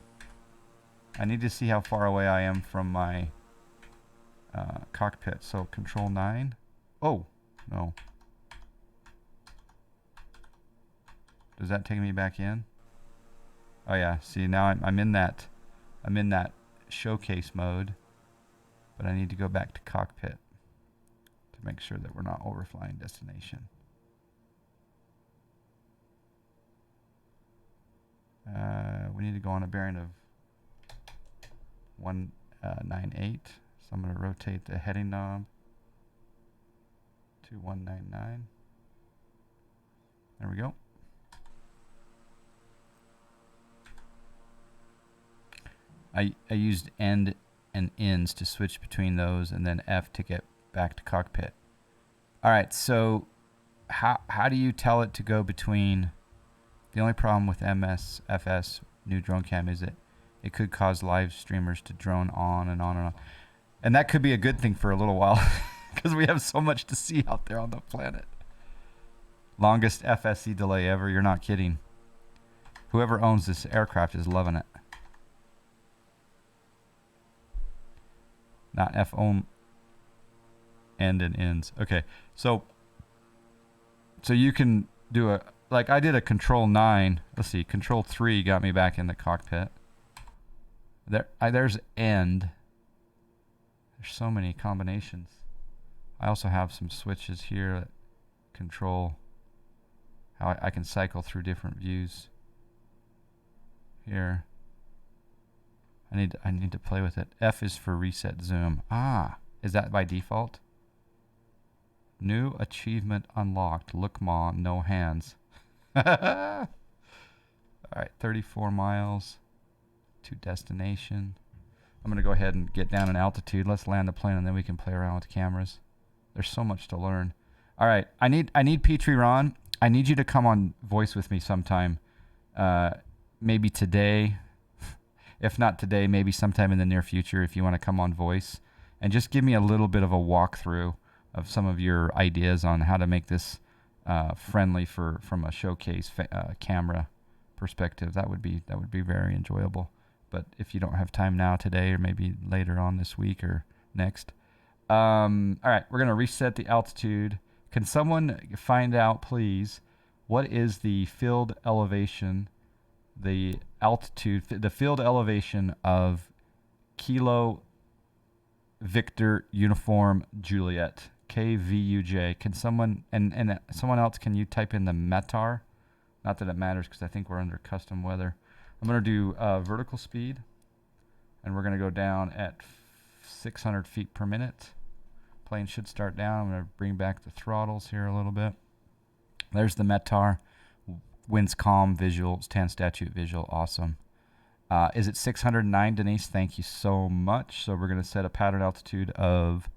I need to see how far away I am from my cockpit. So Control 9. Oh, no. Does that take me back in? Oh yeah. See, now I'm in that showcase mode, but I need to go back to cockpit to make sure that we're not overflying destination. We need to go on a bearing of 198. So I'm going to rotate the heading knob to 199. There we go. I used end and ends to switch between those, and then F to get back to cockpit. All right, so how do you tell it to go between? The only problem with MSFS new drone cam is that it could cause live streamers to drone on and on and on. And that could be a good thing for a little while because we have so much to see out there on the planet. Longest FSE delay ever. You're not kidding. Whoever owns this aircraft is loving it. Not F own end and ends. Okay. So you can do a, like I did a Control 9. Let's see. Control 3 got me back in the cockpit. There's end. There's so many combinations. I also have some switches here that control how I can cycle through different views. Here. I need to play with it. F is for reset zoom. Ah, is that by default? New achievement unlocked. Look ma, no hands. All right, 34 miles to destination. I'm gonna go ahead and get down in altitude. Let's land the plane and then we can play around with cameras. There's so much to learn. All right, I need Petrie Ron. I need you to come on voice with me sometime. Maybe today. If not today, maybe sometime in the near future if you want to come on voice and just give me a little bit of a walkthrough of some of your ideas on how to make this friendly from a showcase camera perspective. That would be very enjoyable. But if you don't have time now today or maybe later on this week or next. All right, we're going to reset the altitude. Can someone find out, please, what is the field elevation, the altitude, the field elevation of Kilo Victor Uniform Juliet, KVUJ? Can someone, and someone else, can you type in the METAR? Not that it matters because I think we're under custom weather. I'm going to do vertical speed. And we're going to go down at 600 feet per minute. Plane should start down. I'm going to bring back the throttles here a little bit. There's the METAR. Winds calm, visual, stand statute visual, awesome. Is it 609, Denise? Thank you so much. So we're going to set a pattern altitude of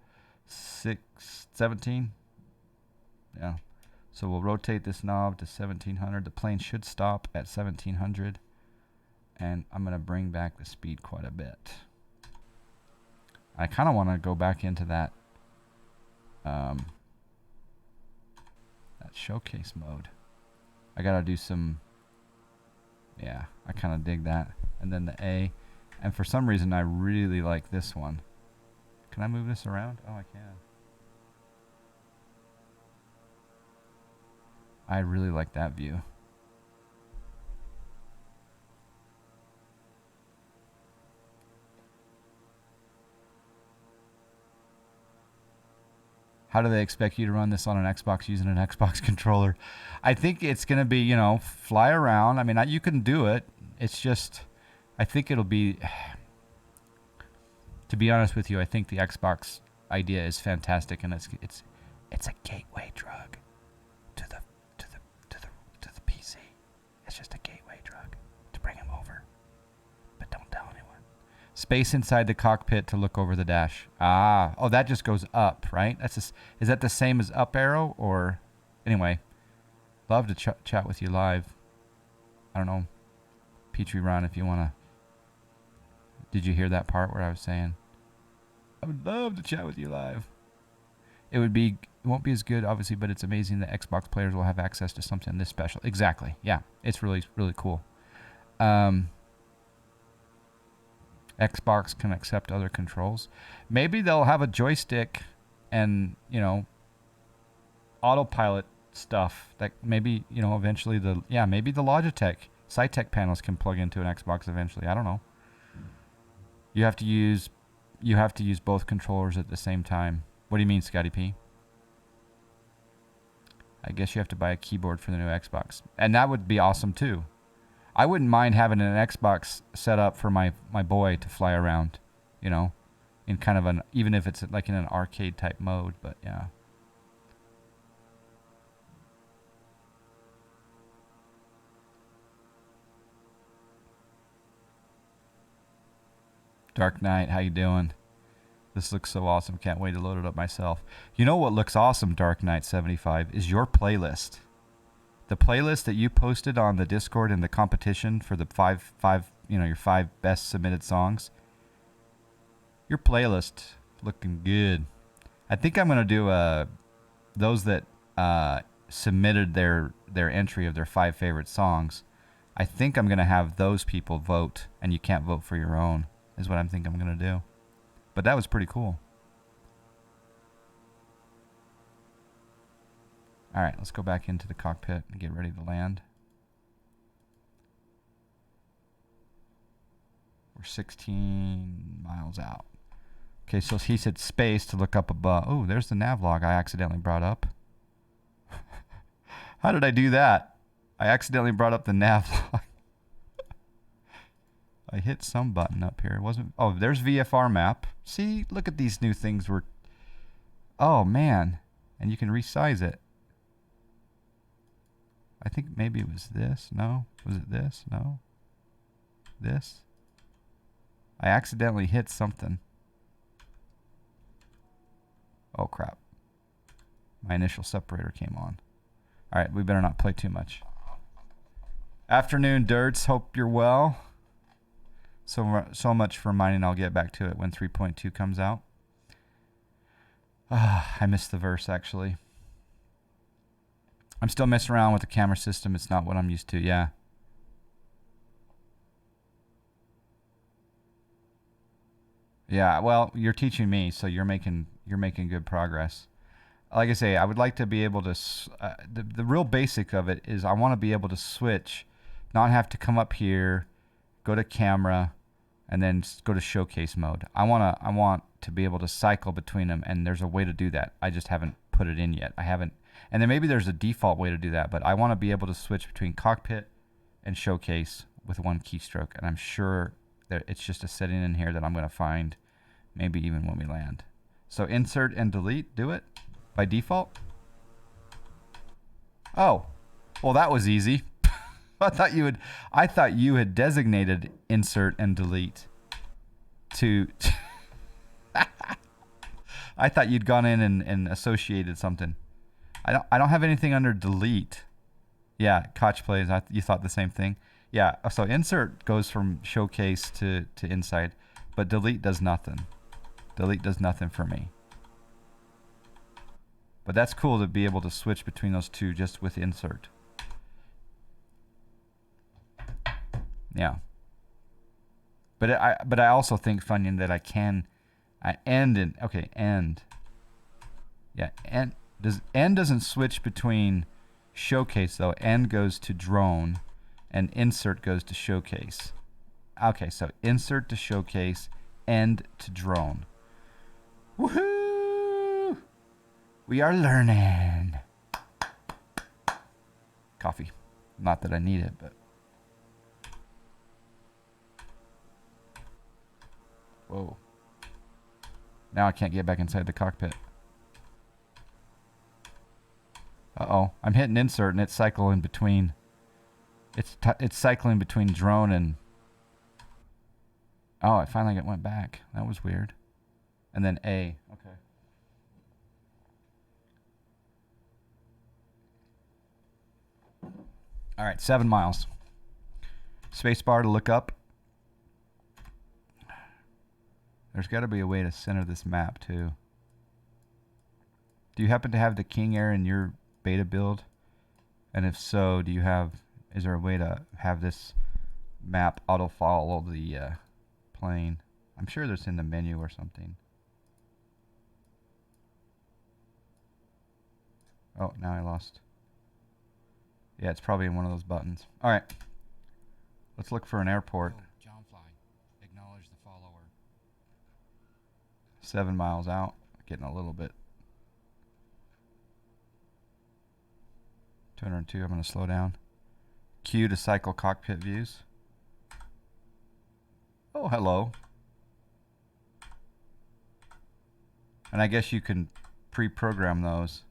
617. Yeah. So we'll rotate this knob to 1700. The plane should stop at 1700. And I'm going to bring back the speed quite a bit. I kind of want to go back into that showcase mode. I got to do some, yeah, I kind of dig that. And then the A. And for some reason, I really like this one. Can I move this around? Oh, I can. I really like that view. How do they expect you to run this on an Xbox using an Xbox controller? I think it's going to be, you know, fly around. I mean, you can do it. It's just, I think it'll be, to be honest with you, I think the Xbox idea is fantastic, and it's a gateway drug to the PC. It's just a gateway drug to bring him over. But don't tell anyone. Space inside the cockpit to look over the dash. Oh, that just goes up, right? Is that the same as up arrow, or anyway? Love to chat with you live. I don't know, Petrie Run, if you wanna. Did you hear that part where I was saying I would love to chat with you live? It won't be as good, obviously, but it's amazing that Xbox players will have access to something this special. Exactly. Yeah, it's really, really cool. Xbox can accept other controls. Maybe they'll have a joystick and, you know, autopilot stuff that maybe, you know, eventually maybe the Logitech Cytec panels can plug into an Xbox eventually. I don't know. You have to use both controllers at the same time. What do you mean, Scotty P? I guess you have to buy a keyboard for the new Xbox. And that would be awesome too. I wouldn't mind having an Xbox set up for my boy to fly around, you know, in kind of even if it's like in an arcade type mode, but yeah. Dark Knight, how you doing? This looks so awesome. Can't wait to load it up myself. You know what looks awesome, Dark Knight 75, is your playlist. The playlist that you posted on the Discord in the competition for the your 5 best submitted songs. Your playlist looking good. I think I'm gonna do those that submitted their entry of their 5 favorite songs. I think I'm gonna have those people vote, and you can't vote for your own. Is what I'm thinking I'm gonna do. But that was pretty cool. All right, let's go back into the cockpit and get ready to land. We're 16 miles out. Okay, so he said space to look up above. Oh, there's the nav log I accidentally brought up. How did I do that? I accidentally brought up the nav log. I hit some button up here. It wasn't. Oh, there's VFR map. See, look at these new things. Oh, man. And you can resize it. I think maybe it was this. No? Was it this? No? This? I accidentally hit something. Oh, crap. My initial separator came on. All right, we better not play too much. Afternoon, Dirts. Hope you're well. So much for mining. I'll get back to it when 3.2 comes out. I missed the verse, actually. I'm still messing around with the camera system. It's not what I'm used to. Yeah. Yeah. Well, you're teaching me, so you're making good progress. Like I say, I would like to be able to. The real basic of it is I want to be able to switch, not have to come up here, go to camera, and then go to showcase mode. I want to be able to cycle between them, and there's a way to do that. I just haven't put it in yet. I haven't. And then maybe there's a default way to do that, but I want to be able to switch between cockpit and showcase with one keystroke, and I'm sure It's just a setting in here that I'm going to find maybe even when we land. So insert and delete, do it by default. Oh, well, that was easy. I thought you had designated insert and delete to I thought you'd gone in and associated something. I don't have anything under delete. Yeah, Koch plays. You thought the same thing. Yeah, so insert goes from showcase to inside, but delete does nothing. Delete does nothing for me. But that's cool to be able to switch between those two just with insert. Yeah. But I also think, Funyun, that end. Yeah, end doesn't switch between showcase though. End goes to drone, and insert goes to showcase. Okay, so insert to showcase, end to drone. Woohoo! We are learning. Coffee. Not that I need it, but. Whoa. Now I can't get back inside the cockpit. Uh-oh. I'm hitting insert and it's cycling between. It's cycling between drone and. Oh, it finally went back. That was weird. And then A. Okay. All right, 7 miles. Spacebar to look up. There's got to be a way to center this map too. Do you happen to have the King Air in your beta build? And if so, is there a way to have this map auto follow the plane? I'm sure there's in the menu or something. Oh, now I lost. Yeah, it's probably in one of those buttons. All right. Let's look for an airport.
Oh, John Fly. Acknowledge the follower.
7 miles out. Getting a little bit. 202. I'm going to slow down. Q to cycle cockpit views. Oh, hello. And I guess you can pre-program those.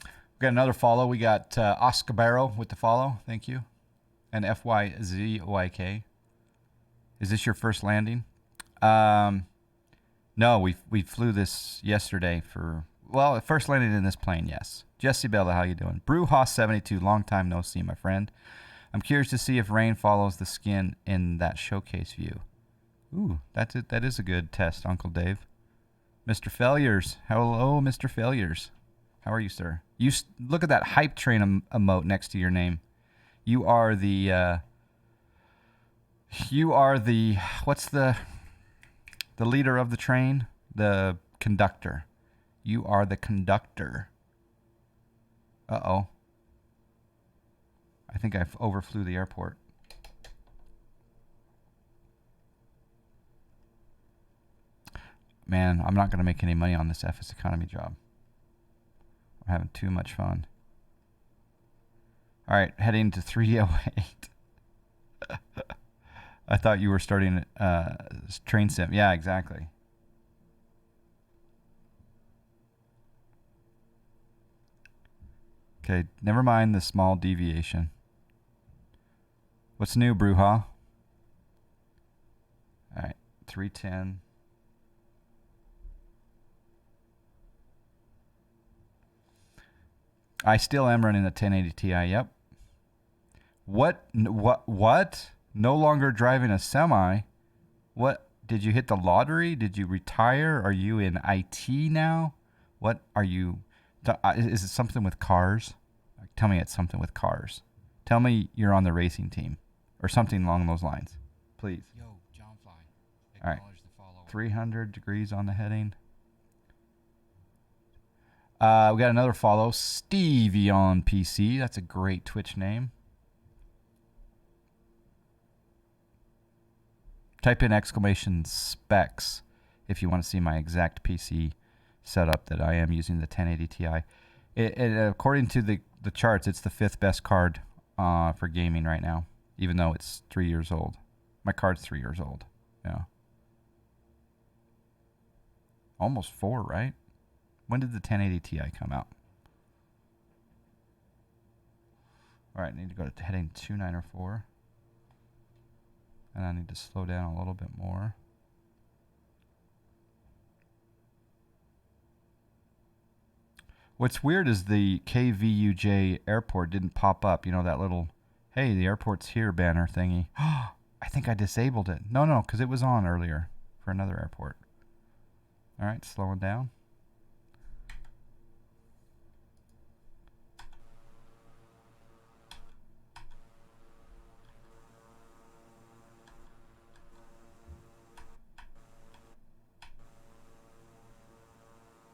We got another follow. We got Oscar Barrow with the follow. Thank you. And FYZYK. Is this your first landing? No, we flew this yesterday for, well, first landing in this plane, yes. Jesse Bella, how you doing? Brewhaus72, long time no see, my friend. I'm curious to see if rain follows the skin in that showcase view. Ooh, that's it. That is a good test, Uncle Dave. Mr. Failures. Hello, Mr. Failures. How are you, sir? Look at that hype train emote next to your name. You are the what's the leader of the train? The conductor. You are the conductor. Uh-oh. I think I overflew the airport. Man, I'm not going to make any money on this FSEconomy job. I'm having too much fun. All right, heading to 308. I thought you were starting train sim. Yeah, exactly. Okay, never mind the small deviation. What's new, Bruja? All right, 310. I still am running the 1080 Ti. Yep. What? No longer driving a semi. What? Did you hit the lottery? Did you retire? Are you in IT now? What are you? Is it something with cars? Tell me it's something with cars. Tell me you're on the racing team or something along those lines, please.
Yo, John Fly.
All right.
Acknowledge the follower.
300 degrees on the heading. We got another follow. Stevie on PC. That's a great Twitch name. Type in exclamation specs if you want to see my exact PC setup that I am using the 1080 Ti. According to the charts, it's the 5th best card for gaming right now, even though it's 3 years old. My card's 3 years old. Yeah. Almost 4, right? When did the 1080 Ti come out? All right, I need to go to heading 294. And I need to slow down a little bit more. What's weird is the KVUJ airport didn't pop up. You know, that little, hey, the airport's here banner thingy. I think I disabled it. No, because it was on earlier for another airport. All right, slowing down.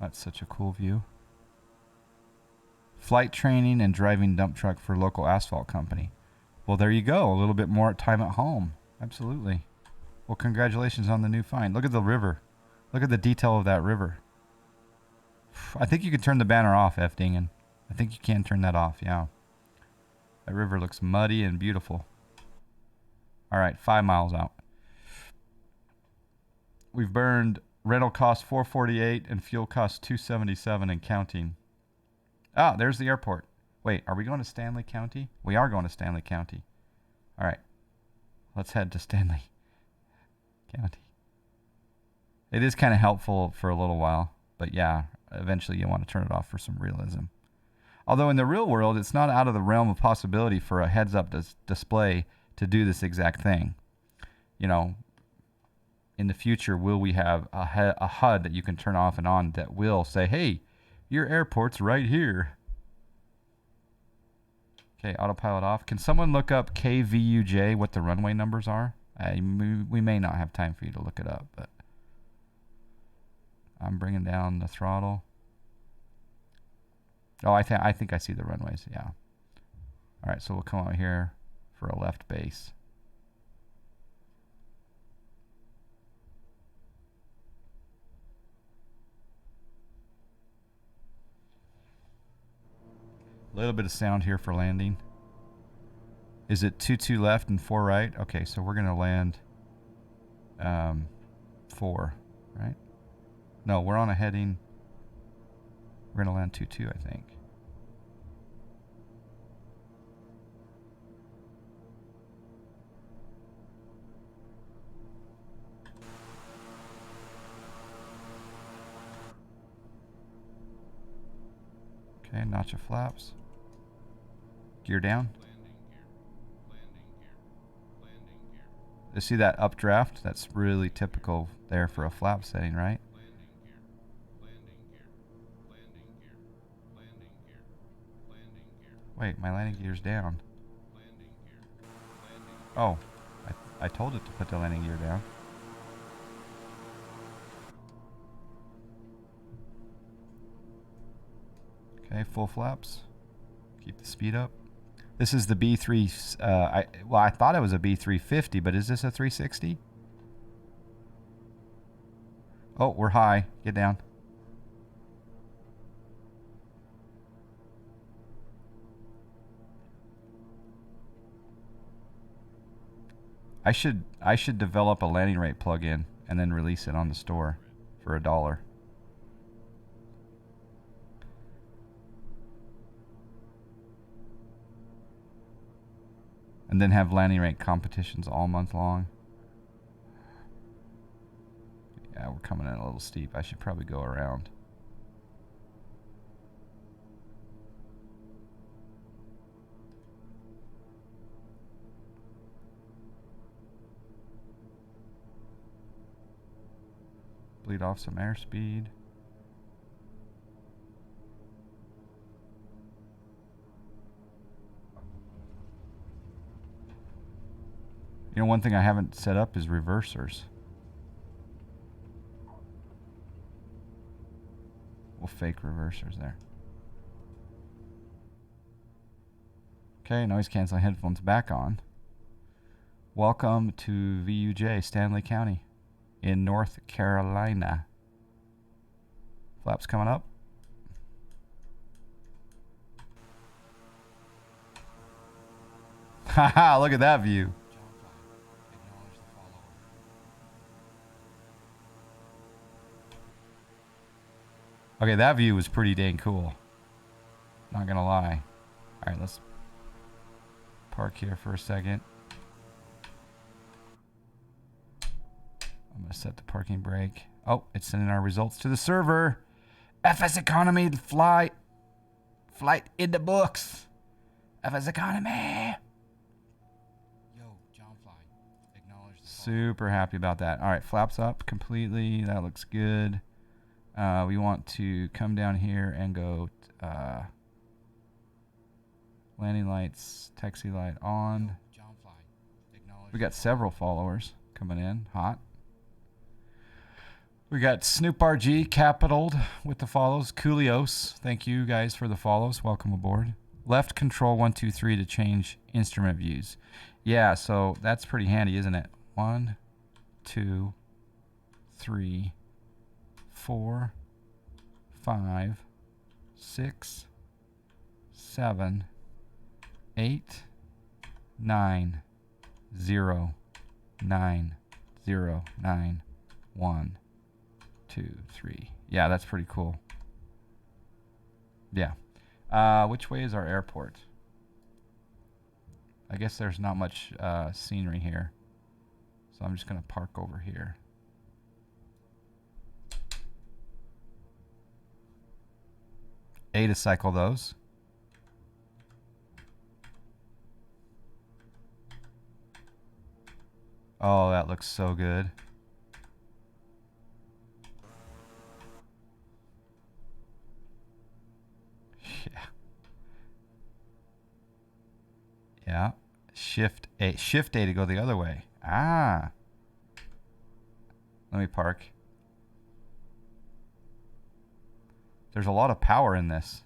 That's such a cool view. Flight training and driving dump truck for local asphalt company. Well, there you go. A little bit more time at home. Absolutely. Well, congratulations on the new find. Look at the river. Look at the detail of that river. I think you can turn the banner off, F. Dingen. I think you can turn that off, yeah. That river looks muddy and beautiful. All right, 5 miles out. We've burned rental cost $448 and fuel cost $277 and counting. Ah, there's the airport. Wait, are we going to Stanley County? We are going to Stanley County. All right, let's head to Stanley County. It is kind of helpful for a little while, but yeah, eventually you want to turn it off for some realism. Although in the real world, it's not out of the realm of possibility for a heads-up display to do this exact thing. You know, in the future, will we have a HUD that you can turn off and on that will say, hey, your airport's right here. Okay, autopilot off. Can someone look up KVUJ, what the runway numbers are? We may not have time for you to look it up, but I'm bringing down the throttle. Oh, I think I see the runways, yeah. All right, so we'll come out here for a left base. A little bit of sound here for landing. Is it 2 left and 4 right? Okay, so we're going to land 4, right? No, we're on a heading. We're going to land 2 I think. Okay, notch of flaps. Gear down. You see that updraft? That's really typical there for a flap setting, right? Wait, my landing gear's down. Oh, I told it to put the landing gear down. Okay, full flaps. Keep the speed up. This is the B3. I thought it was a B350, but is this a 360? Oh, we're high. Get down. I should develop a landing rate plugin and then release it on the store for $1. And then have landing rate competitions all month long. Yeah, we're coming in a little steep. I should probably go around. Bleed off some airspeed. You know, one thing I haven't set up is reversers. We'll fake reversers there. Okay, noise canceling headphones back on. Welcome to VUJ, Stanley County in North Carolina. Flaps coming up. Haha, look at that view.
Downfly. Acknowledge the follower.
Okay, that view was pretty dang cool. Not gonna lie. All right, let's park here for a second. I'm gonna set the parking brake. Oh, it's sending our results to the server. FSEconomy flight in the books. FSEconomy.
Yo, Downfly. Acknowledge the follower.
Super happy about that. All right, flaps up completely. That looks good. We want to come down here and go landing lights, taxi light on.
Downfly. Acknowledge.
We got several followers coming in. Hot. We got Snoop RG capitaled with the follows. Coolios, thank you guys for the follows. Welcome aboard. Left control 1, 2, 3 to change instrument views. Yeah, so that's pretty handy, isn't it? 1, 2, 3, 4, 5, 6, 7, 8, 9, 0, 9, 0, 9, 1, 2, 3. Yeah, that's pretty cool. Yeah. Which way is our airport? I guess there's not much scenery here. So I'm just going to park over here. A to cycle those. Oh, that looks so good. Yeah. Yeah. Shift A. Shift A to go the other way. Ah. Let me park. There's a lot of power in this.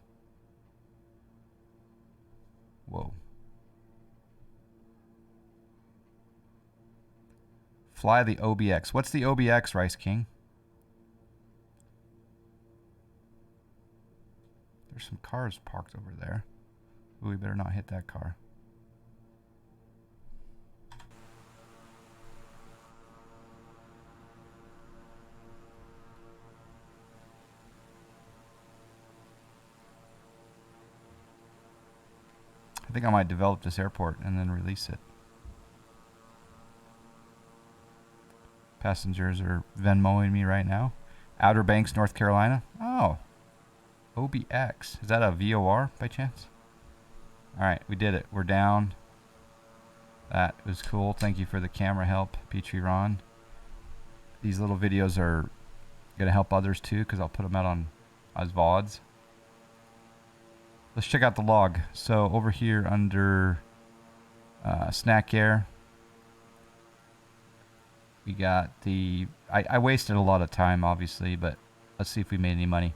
Whoa. Fly the OBX. What's the OBX, Rice King? There's some cars parked over there. Ooh, we better not hit that car. I think I might develop this airport and then release it. Passengers are Venmoing me right now. Outer Banks, North Carolina. Oh. OBX. Is that a VOR by chance? Alright, we did it. We're down. That was cool. Thank you for the camera help, Petrie Ron. These little videos are going to help others too because I'll put them out on as VODs. Let's check out the log. So over here under Snack Air, we got the... I wasted a lot of time, obviously, but let's see if we made any money.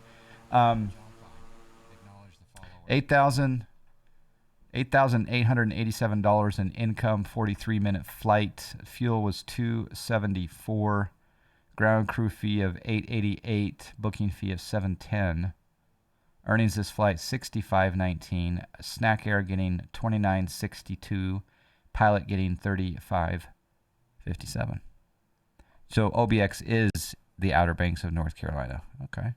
$8,887 in income, 43-minute flight. Fuel was $2.74. Ground crew fee of $8.88. Booking fee of $7.10. Earnings this flight $65.19. Snack Air getting $29.62. Pilot getting $35.57. So OBX is the Outer Banks of North Carolina. Okay.